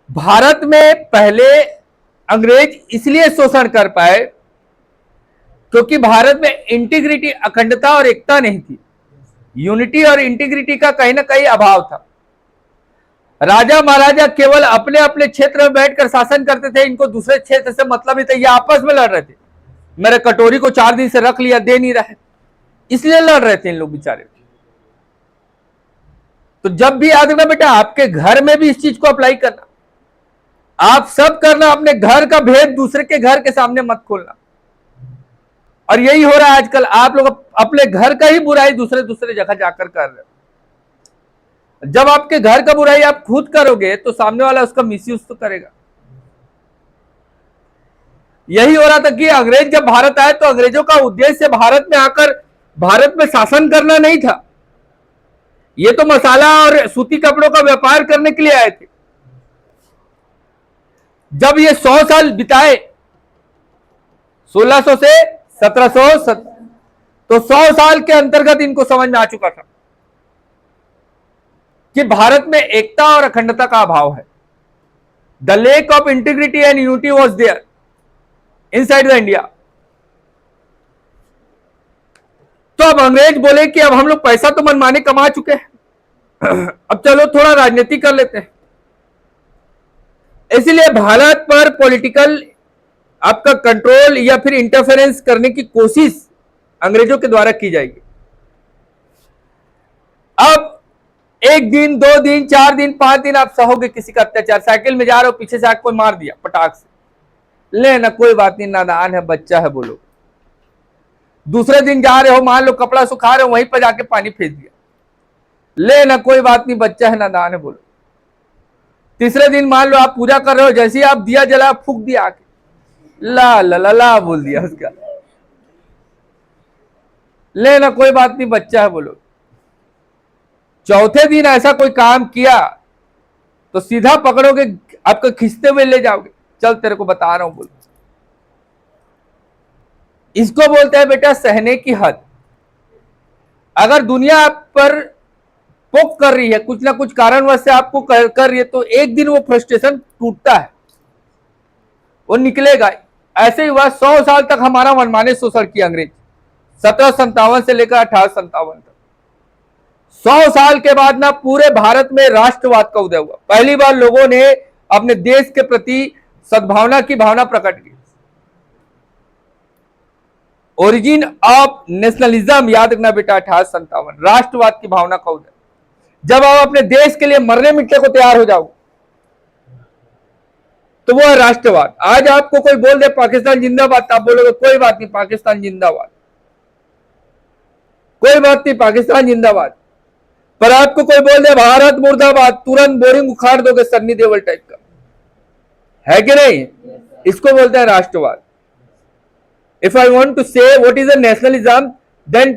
भारत में पहले अंग्रेज इसलिए शोषण कर पाए क्योंकि भारत में इंटीग्रिटी, अखंडता और एकता नहीं थी। यूनिटी और इंटीग्रिटी का कहीं ना कहीं अभाव था। राजा महाराजा केवल अपने अपने क्षेत्र में बैठकर शासन करते थे, इनको दूसरे क्षेत्र से मतलब ही था। ये आपस में लड़ रहे थे, मेरे कटोरी को 4 दिन से रख लिया, दे नहीं रहे, इसलिए लड़ रहे थे इन लोग बेचारे। तो जब भी याद रखना बेटा, आपके घर में भी इस चीज को अप्लाई करना, आप सब करना, अपने घर का भेद दूसरे के घर के सामने मत खोलना। और यही हो रहा है आजकल, आप लोग अपने घर का ही बुराई दूसरे दूसरे जगह जाकर कर रहे हो। जब आपके घर का बुराई आप खुद करोगे तो सामने वाला उसका मिसयूज तो करेगा। यही हो रहा था कि अंग्रेज जब भारत आए तो अंग्रेजों का उद्देश्य भारत में आकर भारत में शासन करना नहीं था। ये तो मसाला और सूती कपड़ों का व्यापार करने के लिए आए थे। जब ये 100 साल बिताए, 1600 से 1700, तो 100 साल के अंतर्गत इनको समझ में आ चुका था कि भारत में एकता और अखंडता का अभाव है। The lack of integrity and unity was there inside the India. तो अब अंग्रेज बोले कि अब हम लोग पैसा तो मनमाने कमा चुके हैं, अब चलो थोड़ा राजनीति कर लेते हैं। इसलिए भारत पर पॉलिटिकल आपका कंट्रोल या फिर इंटरफेरेंस करने की कोशिश अंग्रेजों के द्वारा की जाएगी। अब 1 दिन 2 दिन 4 दिन 5 दिन आप सहोगे किसी का अत्याचार। साइकिल में जा रहे हो, पीछे से आके कोई मार दिया पटाख से, ले ना कोई बात नहीं, नादान है, बच्चा है बोलो। दूसरे दिन जा रहे हो, मान लो कपड़ा सुखा रहे हो, वहीं पर जाके पानी फेंक दिया, ले ना कोई बात नहीं, बच्चा है, नादान है बोलो। तीसरे दिन मान लो आप पूजा कर रहे हो, जैसे ही आप दिया जला फूक दिया आके, ला ला ला ला बोल दिया उसका, ले ना कोई बात नहीं, बच्चा है बोलो। चौथे दिन ऐसा कोई काम किया तो सीधा पकड़ोगे, आपको खींचते हुए ले जाओगे, चल तेरे को बता रहा हूं बोलो। इसको बोलते हैं बेटा सहने की हद। अगर दुनिया आप पर पोक कर रही है, कुछ ना कुछ कारणवश से आपको कर रही है, तो एक दिन वो फ्रस्ट्रेशन टूटता है, वो निकलेगा। ऐसे ही हुआ, 100 साल तक हमारा मनमाने शोषण किया अंग्रेज, 1757 से लेकर 1857 तक। 100 साल के बाद ना पूरे भारत में राष्ट्रवाद का उदय हुआ। पहली बार लोगों ने अपने देश के प्रति सद्भावना की भावना प्रकट की। ओरिजिन ऑफ नेशनलिज्म याद रखना बेटा, 1857, राष्ट्रवाद की भावना का उदय। जब आप अपने देश के लिए मरने मिटने को तैयार हो जाओ तो वो है राष्ट्रवाद। आज आपको कोई बोल दे पाकिस्तान जिंदाबाद, आप बोलोगे कोई बात नहीं, पाकिस्तान जिंदाबाद, कोई बात नहीं, पाकिस्तान जिंदाबाद। पर आपको कोई बोल दे भारत मुर्दाबाद, तुरंत बोरिंग उखाड़ दोगे, सन्नी देओल टाइप का, है कि नहीं? इसको बोलते हैं राष्ट्रवाद। If I want to say what is a nationalism, then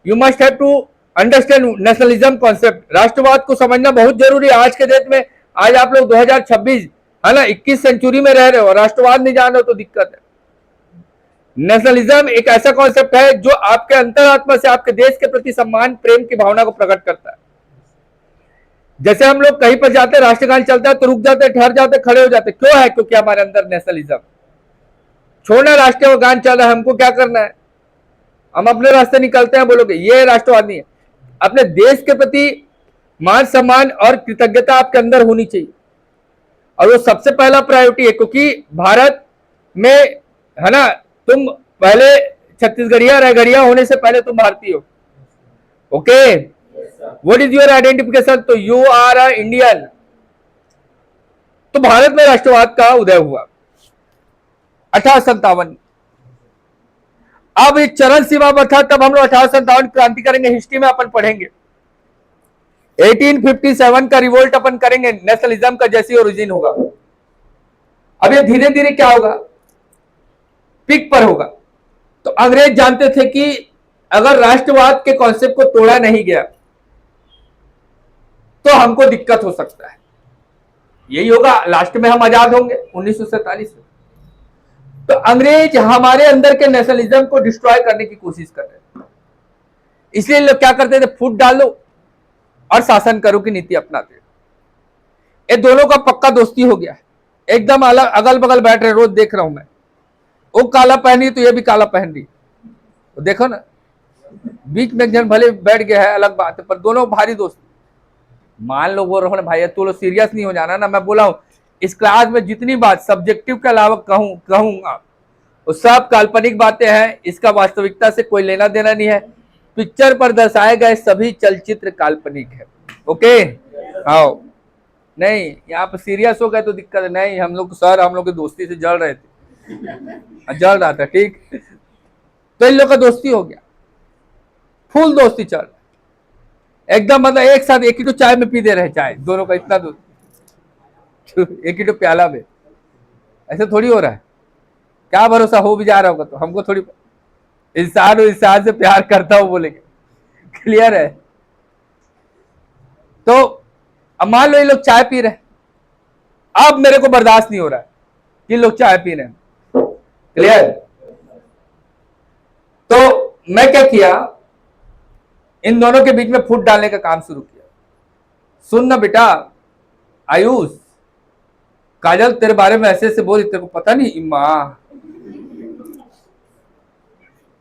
you must have to understand nationalism concept. राष्ट्रवाद को समझना बहुत जरूरी है आज के डेट में। आज आप लोग 2026 है ना, 21 सेंचुरी में रह रहे हो, राष्ट्रवाद नहीं जान रहे हो तो दिक्कत है। नेशनलिज्म एक ऐसा कॉन्सेप्ट है जो आपके अंतरात्मा से आपके देश के प्रति सम्मान प्रेम की भावना को प्रकट करता है। जैसे हम लोग कहीं पर जाते हैं, राष्ट्रगान चलता है तो रुक जाते, ठहर जाते, खड़े हो जाते, क्यों है? क्योंकि हमारे अंदर नेशनलिज्म। छोड़ना राष्ट्रीय गान चल रहा है, हमको क्या करना है, हम अपने रास्ते निकलते हैं, बोलोगे ये राष्ट्रवाद नहीं है। अपने देश के प्रति मान सम्मान और कृतज्ञता आपके अंदर होनी चाहिए, और वो सबसे पहला प्रायोरिटी है। क्योंकि भारत में है ना, तुम पहले छत्तीसगढ़िया रैगड़िया होने से पहले तुम भारतीय हो। Okay, what is your identification? तो यू आर अ इंडियन। तो भारत में राष्ट्रवाद का उदय हुआ 1857। अब एक चरण सीमा पर था, तब हम लोग 1857 क्रांति करेंगे, हिस्ट्री में अपन पढ़ेंगे। 1857 का रिवोल्ट अपन करेंगे, नेशनलिज्म का जैसी ओरिजिन होगा। अब ये धीरे धीरे क्या होगा, पिक पर होगा। तो अंग्रेज जानते थे कि अगर राष्ट्रवाद के कॉन्सेप्ट को तोड़ा नहीं गया तो हमको दिक्कत हो सकता है। यही होगा, लास्ट में हम आजाद होंगे 1947 में। तो अंग्रेज हमारे अंदर के नेशनलिज्म को डिस्ट्रॉय करने की कोशिश कर रहे थे। इसलिए लोग क्या करते थे, फूट डालो और शासन करो की नीति अपनाते। ये दोनों का पक्का दोस्ती हो गया, एकदम अलग अगल बगल बैठ रहे, रोज देख रहा हूं मैं। वो काला पहन रही तो ये भी काला पहन रही, तो देखो ना, बीच में एक जन भले बैठ गया है अलग बात है, पर दोनों भारी दोस्त। मान लो वो रोहन भाई, तू लोग सीरियस नहीं हो जाना ना, मैं बोला हूं इस क्लास में जितनी बात सब्जेक्टिव के अलावा कहूंगा वो सब काल्पनिक बातें हैं, इसका वास्तविकता से कोई लेना देना नहीं है। पिक्चर पर दर्शाए गए सभी चलचित्र काल्पनिक है। ओके, आओ, नहीं यहाँ पर सीरियस हो गए तो दिक्कत नहीं, हम लोग सर हम लोग की दोस्ती से जल रहे थे, जल रहा था, ठीक। तो इन लोग का दोस्ती हो गया, फुल दोस्ती चल रहा एकदम, मतलब एक साथ एक ही तो चाय में पी दे रहे चाय, दोनों का इतना दोस्त, एक ही तो प्याला में। ऐसे थोड़ी हो रहा है, क्या भरोसा हो भी जा रहा होगा तो हमको थोड़ी, इंसान और इंसान से प्यार करता हूं बोलेंगे, क्लियर है। तो अब मान लो ये लोग चाय पी रहे, अब मेरे को बर्दाश्त नहीं हो रहा है कि लोग चाय पी रहे हैं, क्लियर। तो मैं क्या किया, इन दोनों के बीच में फूट डालने का काम शुरू किया। सुन ना बेटा आयुष, काजल तेरे बारे में ऐसे ऐसे बोली, तेरे को पता नहीं, माँ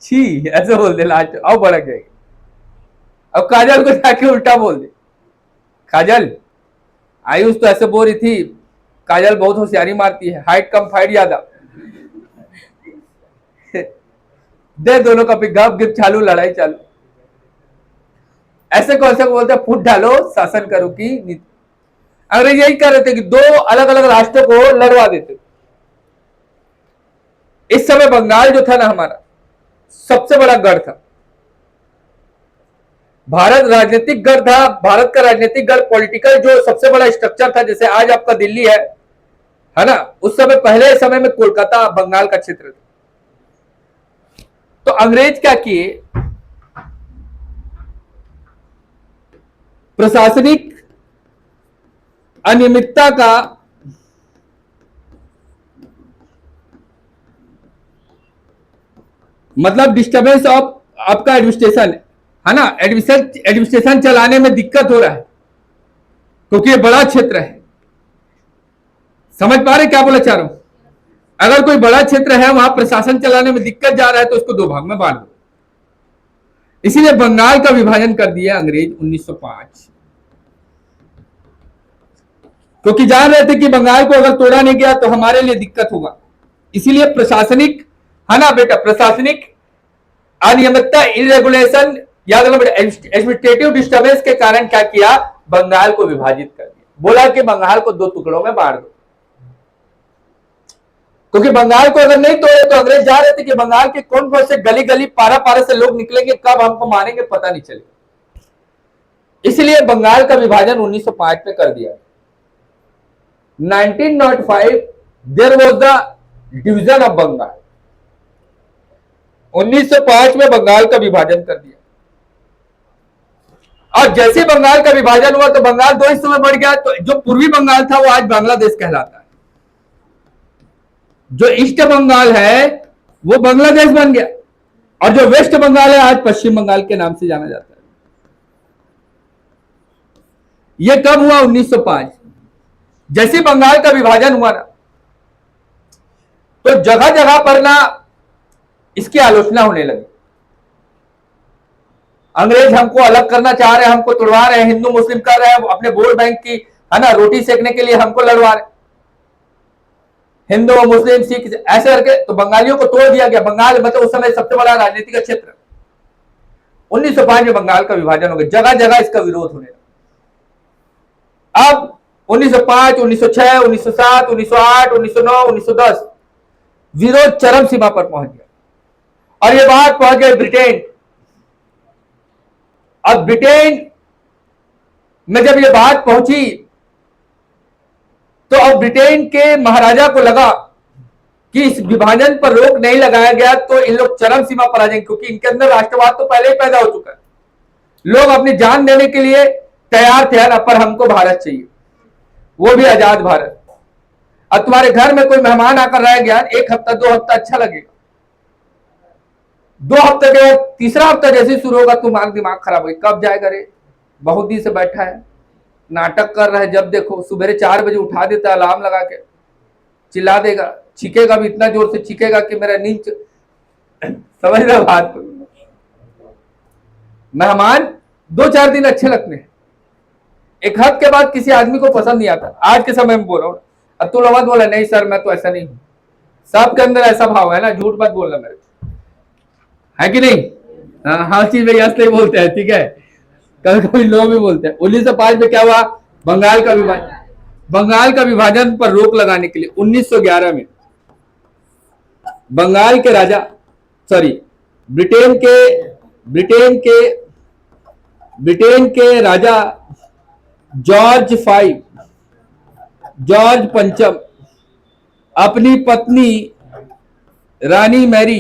छी ऐसे बोल दे, लास्ट अब भड़क जाएगी। अब काजल को जाके उल्टा बोल दे, काजल आयुष तो ऐसे बोल रही थी, काजल बहुत होशियारी मारती है, हाइट कम फाइट ज्यादा। दे दोनों का गप गिप चालू, लड़ाई चालू। ऐसे कौन से बोलते हैं, फूट डालो शासन करो की नीति। अंग्रेज यही कर रहे थे कि दो अलग अलग राष्ट्रों को लड़वा देते। इस समय बंगाल जो था ना हमारा सबसे बड़ा गढ़ था, भारत राजनीतिक गढ़ था। भारत का राजनीतिक गढ़, पॉलिटिकल जो सबसे बड़ा स्ट्रक्चर था, जैसे आज आपका दिल्ली है ना, उस समय पहले समय में कोलकाता बंगाल का क्षेत्र था। तो अंग्रेज क्या किए, प्रशासनिक अनियमितता का मतलब डिस्टर्बेंस ऑफ आपका एडमिनिस्ट्रेशन है ना, एडमिनिस्ट्रेशन चलाने में दिक्कत हो रहा है क्योंकि ये बड़ा क्षेत्र है। समझ पा रहे क्या बोला चाह रहा हूं, अगर कोई बड़ा क्षेत्र है वहां प्रशासन चलाने में दिक्कत जा रहा है तो उसको दो भाग में बांट दो। इसीलिए बंगाल का विभाजन कर दिया अंग्रेज 1905, क्योंकि जान रहे थे कि बंगाल को अगर तोड़ा नहीं गया तो हमारे लिए दिक्कत होगा। इसीलिए प्रशासनिक है ना बेटा, प्रशासनिक अनियमितता, इरेगुलेशन, याद रखना बेटा, एडमिनिस्ट्रेटिव डिस्टर्बेंस के कारण क्या किया, बंगाल को विभाजित कर दिया। बोला कि बंगाल को दो टुकड़ों में बांट दो, क्योंकि बंगाल को अगर नहीं तोड़े तो अंग्रेज जा रहे थे कि बंगाल के कौन कौन से गली गली पारा पारा से लोग निकलेंगे, कब हमको मारेंगे पता नहीं चलेगा। इसलिए बंगाल का विभाजन 1905 में कर दिया। 1905 there was the division of Bengal. 1905 में बंगाल का विभाजन कर दिया, और जैसे बंगाल का विभाजन हुआ तो बंगाल दो हिस्सों में बढ़ गया। तो जो पूर्वी बंगाल था वो आज बांग्लादेश कहलाता है, जो ईस्ट बंगाल है वो बांग्लादेश बन गया, और जो वेस्ट बंगाल है आज पश्चिम बंगाल के नाम से जाना जाता है। यह कब हुआ, 1905। जैसे बंगाल का विभाजन हुआ ना, तो जगह जगह पर ना इसकी आलोचना होने लगी। अंग्रेज हमको अलग करना चाह रहे हैं, हमको तोड़वा रहे हैं, हिंदू मुस्लिम कर रहे हैं, अपने वोट बैंक की है ना रोटी सेकने के लिए हमको लड़वा रहे, हिंदू मुस्लिम सिख ऐसे करके। तो बंगालियों को तोड़ दिया गया। बंगाल मतलब उस समय सबसे बड़ा राजनीतिक क्षेत्र। 1905 में बंगाल का विभाजन हो गया, जगह जगह इसका विरोध होने लगा। अब 1905, 1906, 1907, 1908, 1909, 1910 विरोध चरम सीमा पर पहुंच गया। और ये बात पहुंच गई ब्रिटेन। अब ब्रिटेन में जब ये बात पहुंची तो अब ब्रिटेन के महाराजा को लगा कि इस विभाजन पर रोक नहीं लगाया गया तो इन लोग चरम सीमा पर आ जाएंगे, क्योंकि इनके अंदर राष्ट्रवाद तो पहले ही पैदा हो चुका है। लोग अपनी जान देने के लिए तैयार थे ना, पर हमको भारत चाहिए, वो भी आजाद भारत। अब तुम्हारे घर में कोई मेहमान आकर रह गया, 1 हफ्ता 2 हफ्ता अच्छा लगेगा, 2 हफ्ते के बाद तीसरा हफ्ता जैसे शुरू होगा तुम्हारा दिमाग खराब होगा, कब जाएगा रे, बहुत दिन से बैठा है, नाटक कर रहा है, जब देखो सुबह 4 बजे उठा देता है अलार्म लगा के, चिल्ला देगा, चीखेगा भी इतना जोर से चीखेगा कि मेरा नींद समझ रहे हो बात। मेहमान 2-4 दिन अच्छे लगते हैं, 1 हफ्ते के बाद किसी आदमी को पसंद नहीं आता। आज के समय में बोल रहा हूं, अब तू मत बोला नहीं सर मैं तो ऐसा नहीं हूं, सबके अंदर ऐसा भाव है ना, झूठ मत बोलना मेरे, है कि नहीं? हाँ चीज में यस नहीं बोलते हैं, ठीक है, कभी कभी लोग भी बोलते हैं। 1905 में क्या हुआ, बंगाल का विभाजन पर रोक लगाने के लिए 1911 में बंगाल के राजा ब्रिटेन के राजा जॉर्ज पंचम अपनी पत्नी रानी मैरी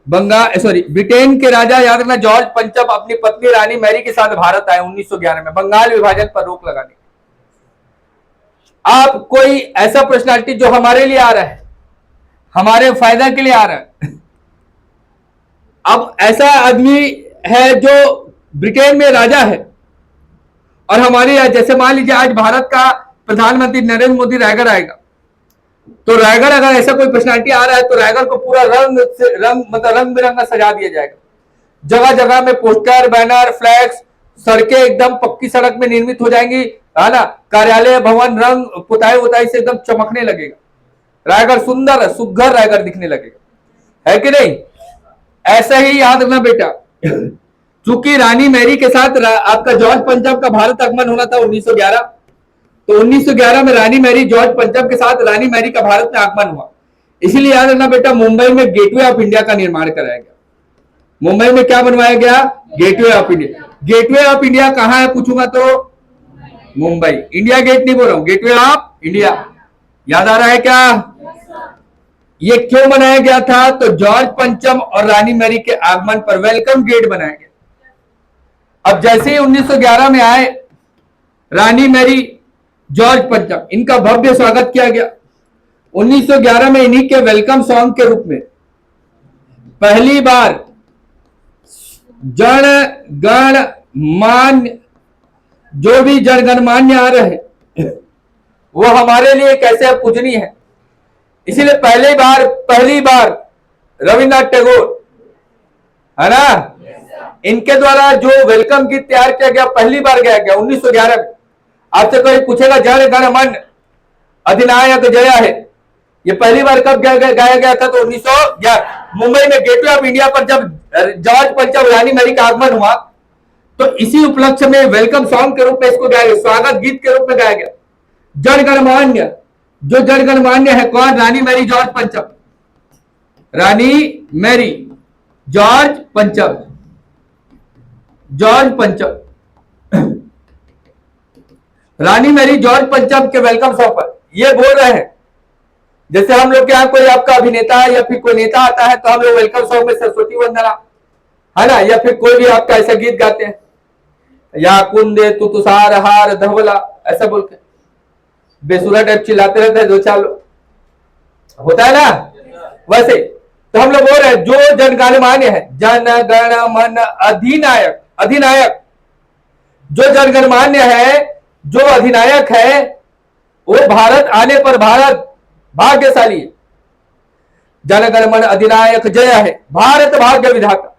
ब्रिटेन के राजा याद रखना, जॉर्ज पंचम अपनी पत्नी रानी मैरी के साथ भारत आए 1911 में बंगाल विभाजन पर रोक लगाने। आप कोई ऐसा पर्सनालिटी जो हमारे लिए आ रहा है, हमारे फायदा के लिए आ रहा है, अब ऐसा आदमी है जो ब्रिटेन में राजा है और हमारे यहाँ, जैसे मान लीजिए आज भारत का प्रधानमंत्री नरेंद्र मोदी रायगढ़ आएगा, तो रायगढ़ अगर ऐसा कोई पर्सनालिटी आ रहा है तो रायगढ़ को पूरा रंग बिरंगा सजा दिया जाएगा, जगह जगह में पोस्टर बैनर फ्लैक्स, सड़कें एकदम पक्की सड़क में निर्मित हो जाएंगी, है ना, कार्यालय भवन रंग पुताई से एकदम चमकने लगेगा, रायगढ़ सुंदर सुघर रायगढ़ दिखने लगेगा, है कि नहीं? ऐसा ही याद रखना बेटा, चूंकि रानी मैरी के साथ आपका जॉर्ज पंचम का भारत आगमन होना था 1911, तो 1911 में रानी मैरी जॉर्ज पंचम के साथ रानी मैरी का भारत में आगमन हुआ। इसीलिए याद रखना बेटा, मुंबई में गेटवे ऑफ इंडिया का निर्माण कराया गया। मुंबई में क्या बनवाया गया? Gateway of India. Gateway of India कहां है पूछूंगा तो मुंबई, इंडिया गेट नहीं बोल रहा हूं, गेटवे ऑफ इंडिया। याद आ रहा है क्या? ये क्यों बनाया गया था? तो जॉर्ज पंचम और रानी मैरी के आगमन पर वेलकम गेट बनाया गया। अब जैसे ही 1911 में आए रानी मैरी जॉर्ज पंचम, इनका भव्य स्वागत किया गया। 1911 में इन्हीं के वेलकम सॉन्ग के रूप में पहली बार जन गण मान्य, जो भी जनगणमान्य आ रहे हैं वो हमारे लिए कैसे पूजनीय है। इसीलिए पहली बार रविन्द्रनाथ टैगोर, है ना, इनके द्वारा जो वेलकम गीत तैयार किया गया, पहली बार गाया गया 1911 में। आपसे कोई पूछेगा जन गण मन अधिनायक जय है, ये पहली बार कब गाया गया था? तो 1911 मुंबई में गेटवे ऑफ इंडिया पर जब जॉर्ज पंचम रानी मैरी का आगमन हुआ, तो इसी उपलक्ष्य में वेलकम सॉन्ग के रूप में इसको गाया गया, स्वागत गीत के रूप में गाया गया। जनगणमान्य, जो जनगणमान्य है कौन? रानी मैरी जॉर्ज पंचम, रानी मैरी जॉर्ज पंचम, रानी मैरी जॉर्ज पंचम के वेलकम सॉन्ग पर ये बोल रहे हैं, जैसे हम लोग के यहाँ कोई आपका अभिनेता है या फिर कोई नेता आता है तो हम लोग वेलकम सॉन्ग में सरस्वती वंदना, है ना, या फिर कोई भी आपका ऐसा गीत गाते हैं, या कुंदे तू तुषार हार धवला, ऐसा बोल के बेसुरा टाइप चिल्लाते रहते हैं, 2-4 लोग होता है ना, वैसे तो हम लोग बोल रहे हैं जो जनगणमान्य है, जन गण मन अधिनायक, जो जनगणमान्य है, जो अधिनायक है, वो भारत आने पर भारत भाग्यशाली है। जनगण मन अधिनायक जय है, भारत भाग्य विधाता,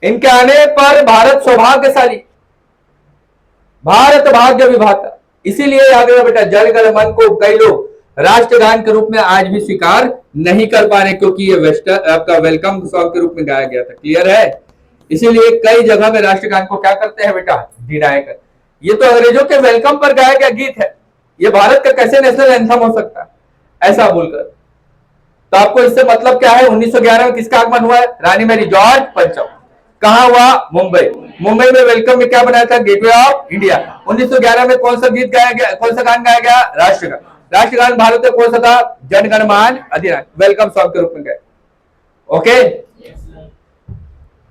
इनके आने पर भारत सौभाग्यशाली, भारत भाग्य विधाता। इसीलिए याद रखना बेटा, जनगण मन को कई लोग राष्ट्रगान के रूप में आज भी स्वीकार नहीं कर पा रहे, क्योंकि ये आपका वेलकम सॉन्ग के रूप में गाया गया था। क्लियर है? इसीलिए कई जगह में राष्ट्रगान को क्या करते हैं बेटा? डिनाय कर। ये तो अंग्रेजों के वेलकम पर गाया गया गीत है, ये भारत का कैसे नेशनल एंथम हो सकता है? ऐसा बोलकर। तो आपको इससे मतलब क्या है? 1911 में किसका आगमन हुआ है? रानी मैरी जॉर्ज पंचम। कहां हुआ? मुंबई। मुंबई में वेलकम में क्या बनाया था? Gateway of India. 1911 में कौन सा गीत गाया गया? कौन सा गान गाया गया? राष्ट्रगान। राष्ट्रगान भारत में कौन सा था? जन गण मन अधिनायक, वेलकम सॉन्ग के रूप में गए। ओके,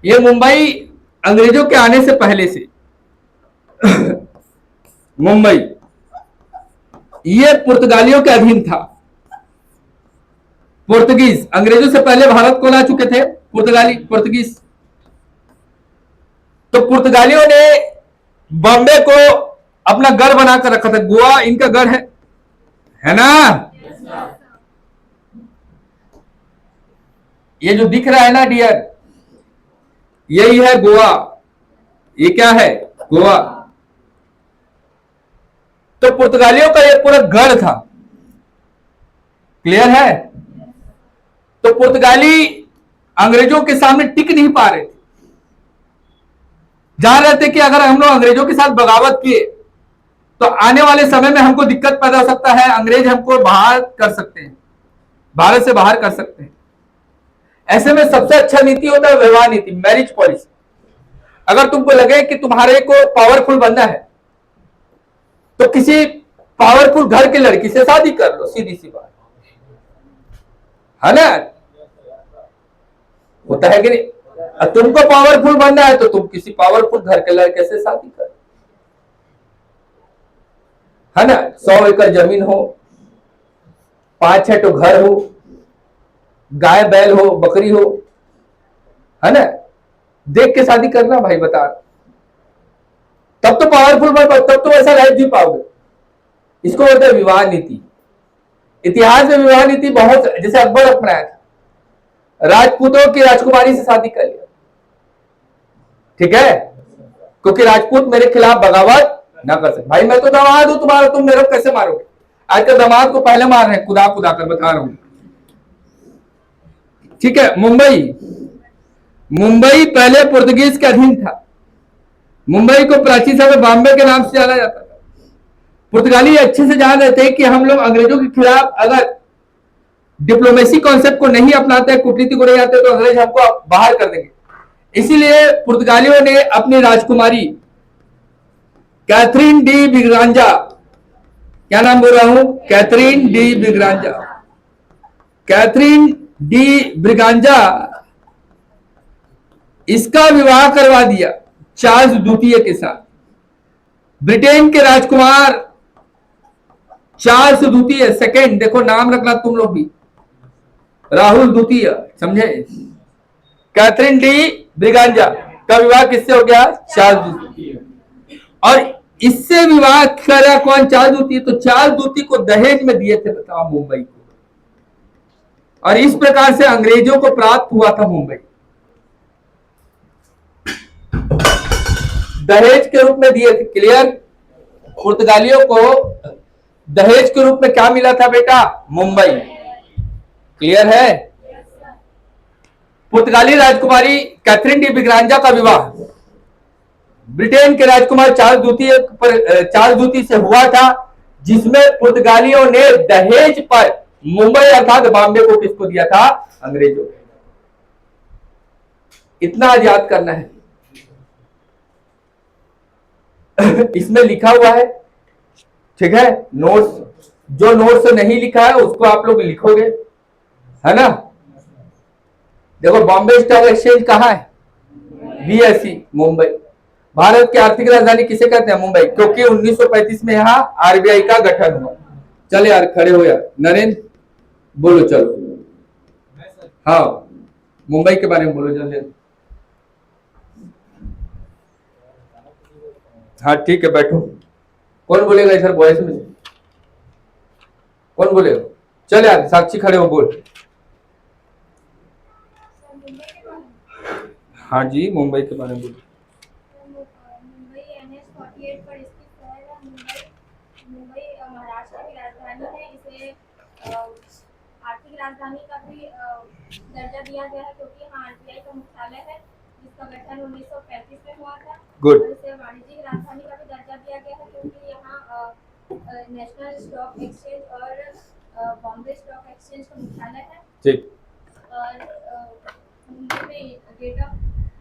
ये मुंबई अंग्रेजों के आने से पहले से मुंबई ये पुर्तगालियों के अधीन था। पुर्तगीज अंग्रेजों से पहले भारत को ला चुके थे पुर्तगीज। तो पुर्तगालियों ने बॉम्बे को अपना गढ़ बनाकर रखा था। गोवा इनका गढ़ है ना? ये जो दिख रहा है ना डियर, यही है गोवा। ये क्या है? गोवा। तो पुर्तगालियों का ये पूरा गढ़ था। क्लियर है? तो पुर्तगाली अंग्रेजों के सामने टिक नहीं पा रहे थे। जान रहे थे कि अगर हम लोग अंग्रेजों के साथ बगावत किए तो आने वाले समय में हमको दिक्कत पैदा हो सकता है, अंग्रेज हमको बाहर कर सकते हैं, भारत से बाहर कर सकते हैं। ऐसे में सबसे अच्छा नीति होता है व्यवहार नीति, मैरिज पॉलिसी। अगर तुमको लगे कि तुम्हारे को पावरफुल बनना है तो किसी पावरफुल घर की लड़की से शादी कर लो, सीधी सी बात है ना? होता है कि नहीं? तुमको पावरफुल बनना है तो तुम किसी पावरफुल घर के लड़के से शादी कर, है ना? 100 एकड़ जमीन हो, 5-6 तो घर हो, गाय बैल हो, बकरी हो, है ना? देख के शादी करना भाई, बता। तब तो पावरफुल बन पाओ, तब तो ऐसा लाइफ जी पाओगे। इसको बोलते हैं विवाह नीति। इतिहास में विवाह नीति बहुत, जैसे अकबर अपनाया था, राजपूतों की राजकुमारी से शादी कर लिया, ठीक है? क्योंकि राजपूत मेरे खिलाफ बगावत ना कर सकते। भाई मैं तो दामाद हूं तुम्हारा, तुम मेरे को कैसे मारोगे? आजकल दामाद को पहले मार रहे हैं, खुदा खुदा कर बता रहा हूं, ठीक है? मुंबई पहले पुर्तगीज के अधीन था। मुंबई को प्राचीन समय बॉम्बे के नाम से जाना जाता था। पुर्तगाली अच्छे से जान रहे थे कि हम लोग अंग्रेजों के खिलाफ अगर डिप्लोमेसी कॉन्सेप्ट को नहीं अपनाते, कूटनीति को नहीं आते, तो अंग्रेज हमको बाहर कर देंगे। इसीलिए पुर्तगालियों ने अपनी राजकुमारी कैथरीन डी ब्रिगांजा, क्या नाम बोल रहा हूं? कैथरीन डी ब्रिगांजा, कैथरीन डी ब्रिगांजा, इसका विवाह करवा दिया चार्ल्स द्वितीय के साथ। ब्रिटेन के राजकुमार चार्ल्स द्वितीय सेकेंड, देखो नाम रखना तुम लोग भी, राहुल द्वितीय, समझे? कैथरीन डी ब्रिगांजा का विवाह किससे हो गया? चार्ल्स द्वितीय। और इससे विवाह करा कौन? चार्ल्स द्वितीय। तो चार्ल्स द्वितीय को दहेज में दिए थे, बताओ, मुंबई को। और इस प्रकार से अंग्रेजों को प्राप्त हुआ था मुंबई, दहेज के रूप में दिए थे। क्लियर? पुर्तगालियों को दहेज के रूप में क्या मिला था बेटा? मुंबई। क्लियर है? पुर्तगाली राजकुमारी कैथरीन डी ब्रिगांजा का विवाह ब्रिटेन के राजकुमार चार्ल्स द्वितीय से हुआ था, जिसमें पुर्तगालियों ने दहेज पर मुंबई अर्थात बॉम्बे को किसको दिया था? अंग्रेजों को। इतना याद करना है। इसमें लिखा हुआ है, ठीक है? नोट्स, जो नोट्स नहीं लिखा है उसको आप लोग लिखोगे, है ना? देखो, बॉम्बे स्टॉक एक्सचेंज कहाँ है? BSE, मुंबई। भारत की आर्थिक राजधानी किसे कहते हैं? मुंबई, क्योंकि 1935 में यहाँ RBI का गठन हुआ। चल यार, खड़े हो यार, नरेंद्र बोलो, चलो। हाँ, मुंबई के बारे में बोलो जल्दी। हाँ ठीक है, बैठो। कौन बोलेगा इधर वॉइस में? कौन बोलेगा? चल यार, साक्षी खड़े हो, बोल। हाँ जी, मुंबई के बारे में बोलो। मुंबई NH-48 पर स्थित शहर है। मुंबई महाराष्ट्र की राजधानी है। इसे आर्थिक राजधानी का भी दर्जा दिया गया है, क्योंकि यहाँ RBI का मुख्यालय है, जिसका गठन 1935 में हुआ था। गुड। इसे वाणिज्यिक राजधानी का भी दर्जा दिया गया है, क्योंकि यहाँ नेशनल स्टॉक एक्सचेंज और बॉम्बे स्टॉक एक्सचेंज का मुख्यालय है। ठीक। और मुंबई में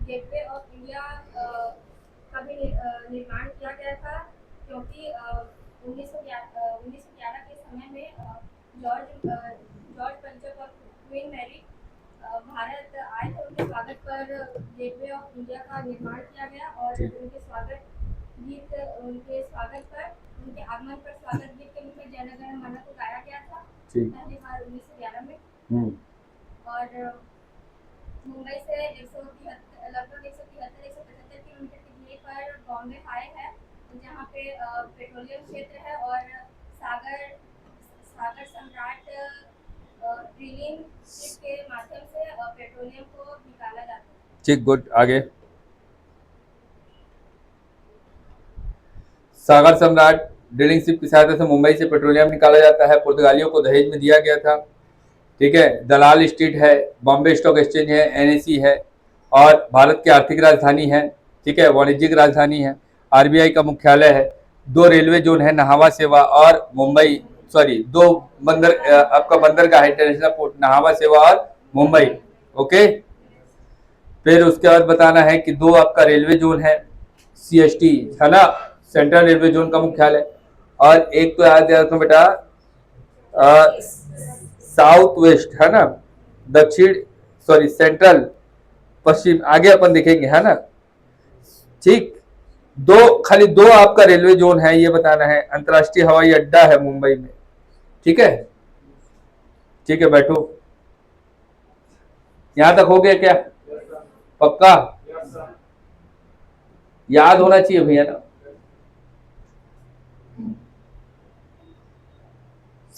गेटवे ऑफ इंडिया का भी निर्माण किया गया था, क्योंकि 1911 के समय में जॉर्ज पंचम और क्वीन मैरी भारत आए थे। उनके स्वागत पर गेटवे ऑफ इंडिया का निर्माण किया गया और उनके स्वागत पर उनके आगमन पर स्वागत गीत के रूप में जन गण मन को गाया गया था पहली बार 1911 में। और मुंबई से लगभग 173-175 किलोमीटर की दूरी पर बॉम्बे हाई है, जहाँ पे पेट्रोलियम क्षेत्र है और सागर सम्राट ड्रिलिंग शिप के माध्यम से पेट्रोलियम को निकाला जाता है। ठीक, गुड। आगे। सागर सम्राट ड्रिलिंग शिप की सहायता से मुंबई से पेट्रोलियम निकाला जाता है। पुर्तगालियों को दहेज में दिया गया था। ठीक है। दलाल स्ट्रीट है, बॉम्बे स्टॉक एक्सचेंज है, एनएसी है और भारत की आर्थिक राजधानी है। ठीक है, वाणिज्यिक राजधानी है। आरबीआई का मुख्यालय है। 2 रेलवे जोन है, नहावा सेवा और मुंबई, सॉरी 2 बंदर, आपका बंदरगाह है, इंटरनेशनल पोर्ट, नहावा सेवा और मुंबई। ओके। फिर उसके बाद बताना है कि 2 आपका रेलवे जोन है, सीएसटी है ना, सेंट्रल रेलवे जोन का मुख्यालय, और एक तो याद रखना बेटा साउथ वेस्ट है ना, दक्षिण, सॉरी सेंट्रल पश्चिम, आगे अपन देखेंगे है ना। ठीक, खाली 2 आपका रेलवे जोन है, ये बताना है। अंतर्राष्ट्रीय हवाई अड्डा है मुंबई में। ठीक है, ठीक है, बैठो। यहां तक हो गया क्या? पक्का याद होना चाहिए भैया ना,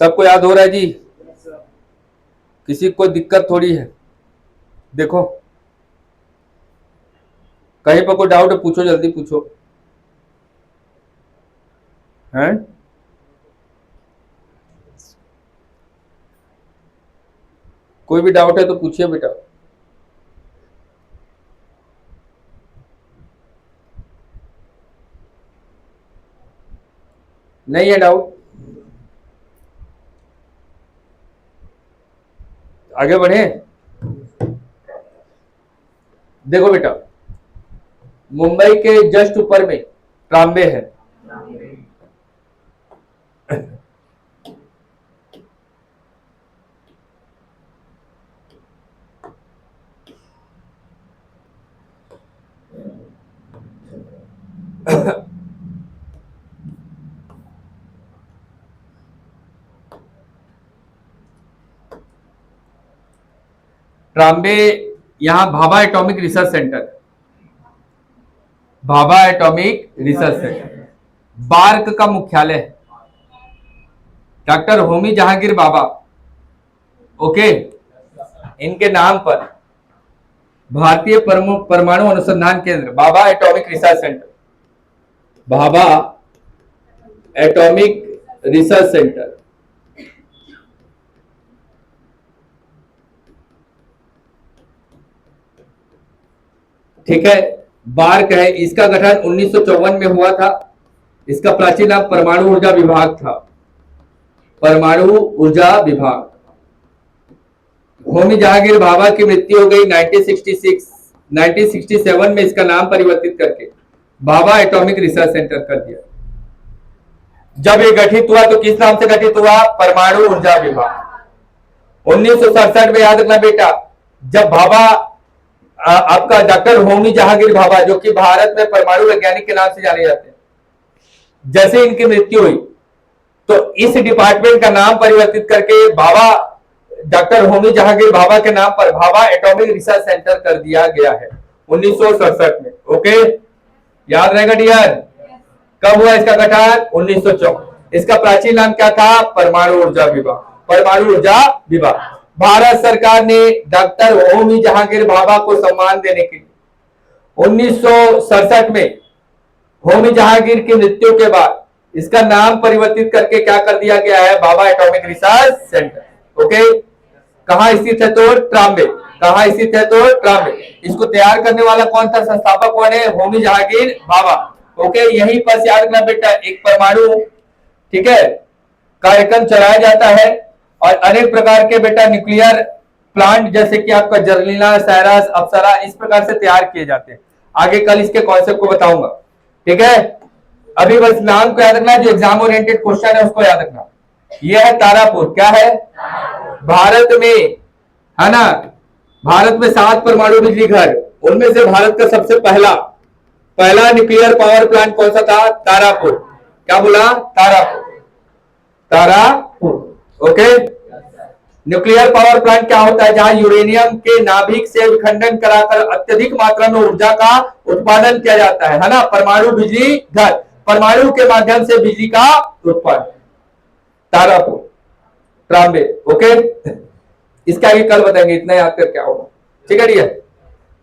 सबको याद हो रहा है जी? किसी को दिक्कत थोड़ी है? देखो कहीं पर कोई डाउट है पूछो, जल्दी पूछो। हैं? कोई भी डाउट है तो पूछिए बेटा। नहीं है डाउट? आगे बढ़े। देखो बेटा, मुंबई के जस्ट ऊपर में ट्राम्बे है। ट्राम्बे, यहां Bhabha Atomic Research Centre, Bhabha Atomic Research Centre, BARC का मुख्यालय है, डॉक्टर होमी जहांगीर भाभा, ओके, इनके नाम पर भारतीय परमाणु अनुसंधान केंद्र, Bhabha Atomic Research Centre, Bhabha Atomic Research Centre. ठीक है, बार्क है, इसका गठन 1954 में हुआ था। इसका प्राचीन नाम परमाणु ऊर्जा विभाग था, परमाणु ऊर्जा विभाग। होमी जहांगीर भाभा की मृत्यु हो गई 1967 में इसका नाम परिवर्तित करके भाभा एटॉमिक रिसर्च सेंटर कर दिया। जब ये गठित हुआ तो किस नाम से गठित हुआ? परमाणु ऊर्जा विभाग। 1967 में याद रखना बेटा, जब भाभा आपका डॉक्टर होमी जहांगीर भाभा, जो कि भारत में परमाणु वैज्ञानिक के नाम से जाने जाते हैं, जैसे इनकी मृत्यु हुई तो इस डिपार्टमेंट का नाम परिवर्तित करके भाभा, डॉक्टर होमी जहांगीर भाभा के नाम पर भाभा एटॉमिक रिसर्च सेंटर कर दिया गया है 1967 में। ओके, याद रहेगा डियर? कब हुआ इसका गठन? 1954। इसका प्राचीन नाम क्या था? परमाणु ऊर्जा विभाग, परमाणु ऊर्जा विभाग। भारत सरकार ने डॉक्टर होमी जहांगीर भाभा को सम्मान देने के लिए 1967 में होमी जहांगीर की मृत्यु के बाद इसका नाम परिवर्तित करके क्या कर दिया गया है? Bhabha Atomic Research centre. Okay, कहां स्थित है? तो ट्राम्बे। कहां स्थित है? तो ट्राम्बे। इसको तैयार करने वाला कौन था? संस्थापक कौन है? होमी जहांगीर भाभा। ओके, यहीं पर याद रखना बेटा, एक परमाणु, ठीक है, कार्यक्रम चलाया जाता है और अनेक प्रकार के बेटा न्यूक्लियर प्लांट जैसे कि आपका जर्लिना, साइरस, अप्सरा इस प्रकार से तैयार किए जाते हैं। आगे कल इसके कॉन्सेप्ट को बताऊंगा, ठीक है। अभी बस नाम को याद रखना, जो एग्जाम ओरिएंटेड क्वेश्चन है उसको याद रखना। यह है तारापुर, क्या है? भारत में, है ना, भारत में 7 परमाणु बिजली घर, उनमें से भारत का सबसे पहला न्यूक्लियर पावर प्लांट कौन सा था? तारापुर। क्या बोला? Tarapur. Okay. Nuclear power plant क्या होता है? जहां यूरेनियम के नाभिक से विखंडन कराकर अत्यधिक मात्रा में ऊर्जा का उत्पादन किया जाता है ना। परमाणु बिजली घर, परमाणु के माध्यम से बिजली का उत्पादन। तारापुर, ट्राम्बे। ओके, इसके आगे कल बताएंगे, इतना याद कर क्या होगा, ठीक है डियर।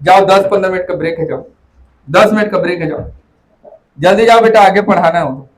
जाओ 10-15 मिनट का ब्रेक है, जाओ 10 मिनट का ब्रेक है, जाओ जल्दी जाओ बेटा, आगे पढ़ाना हो।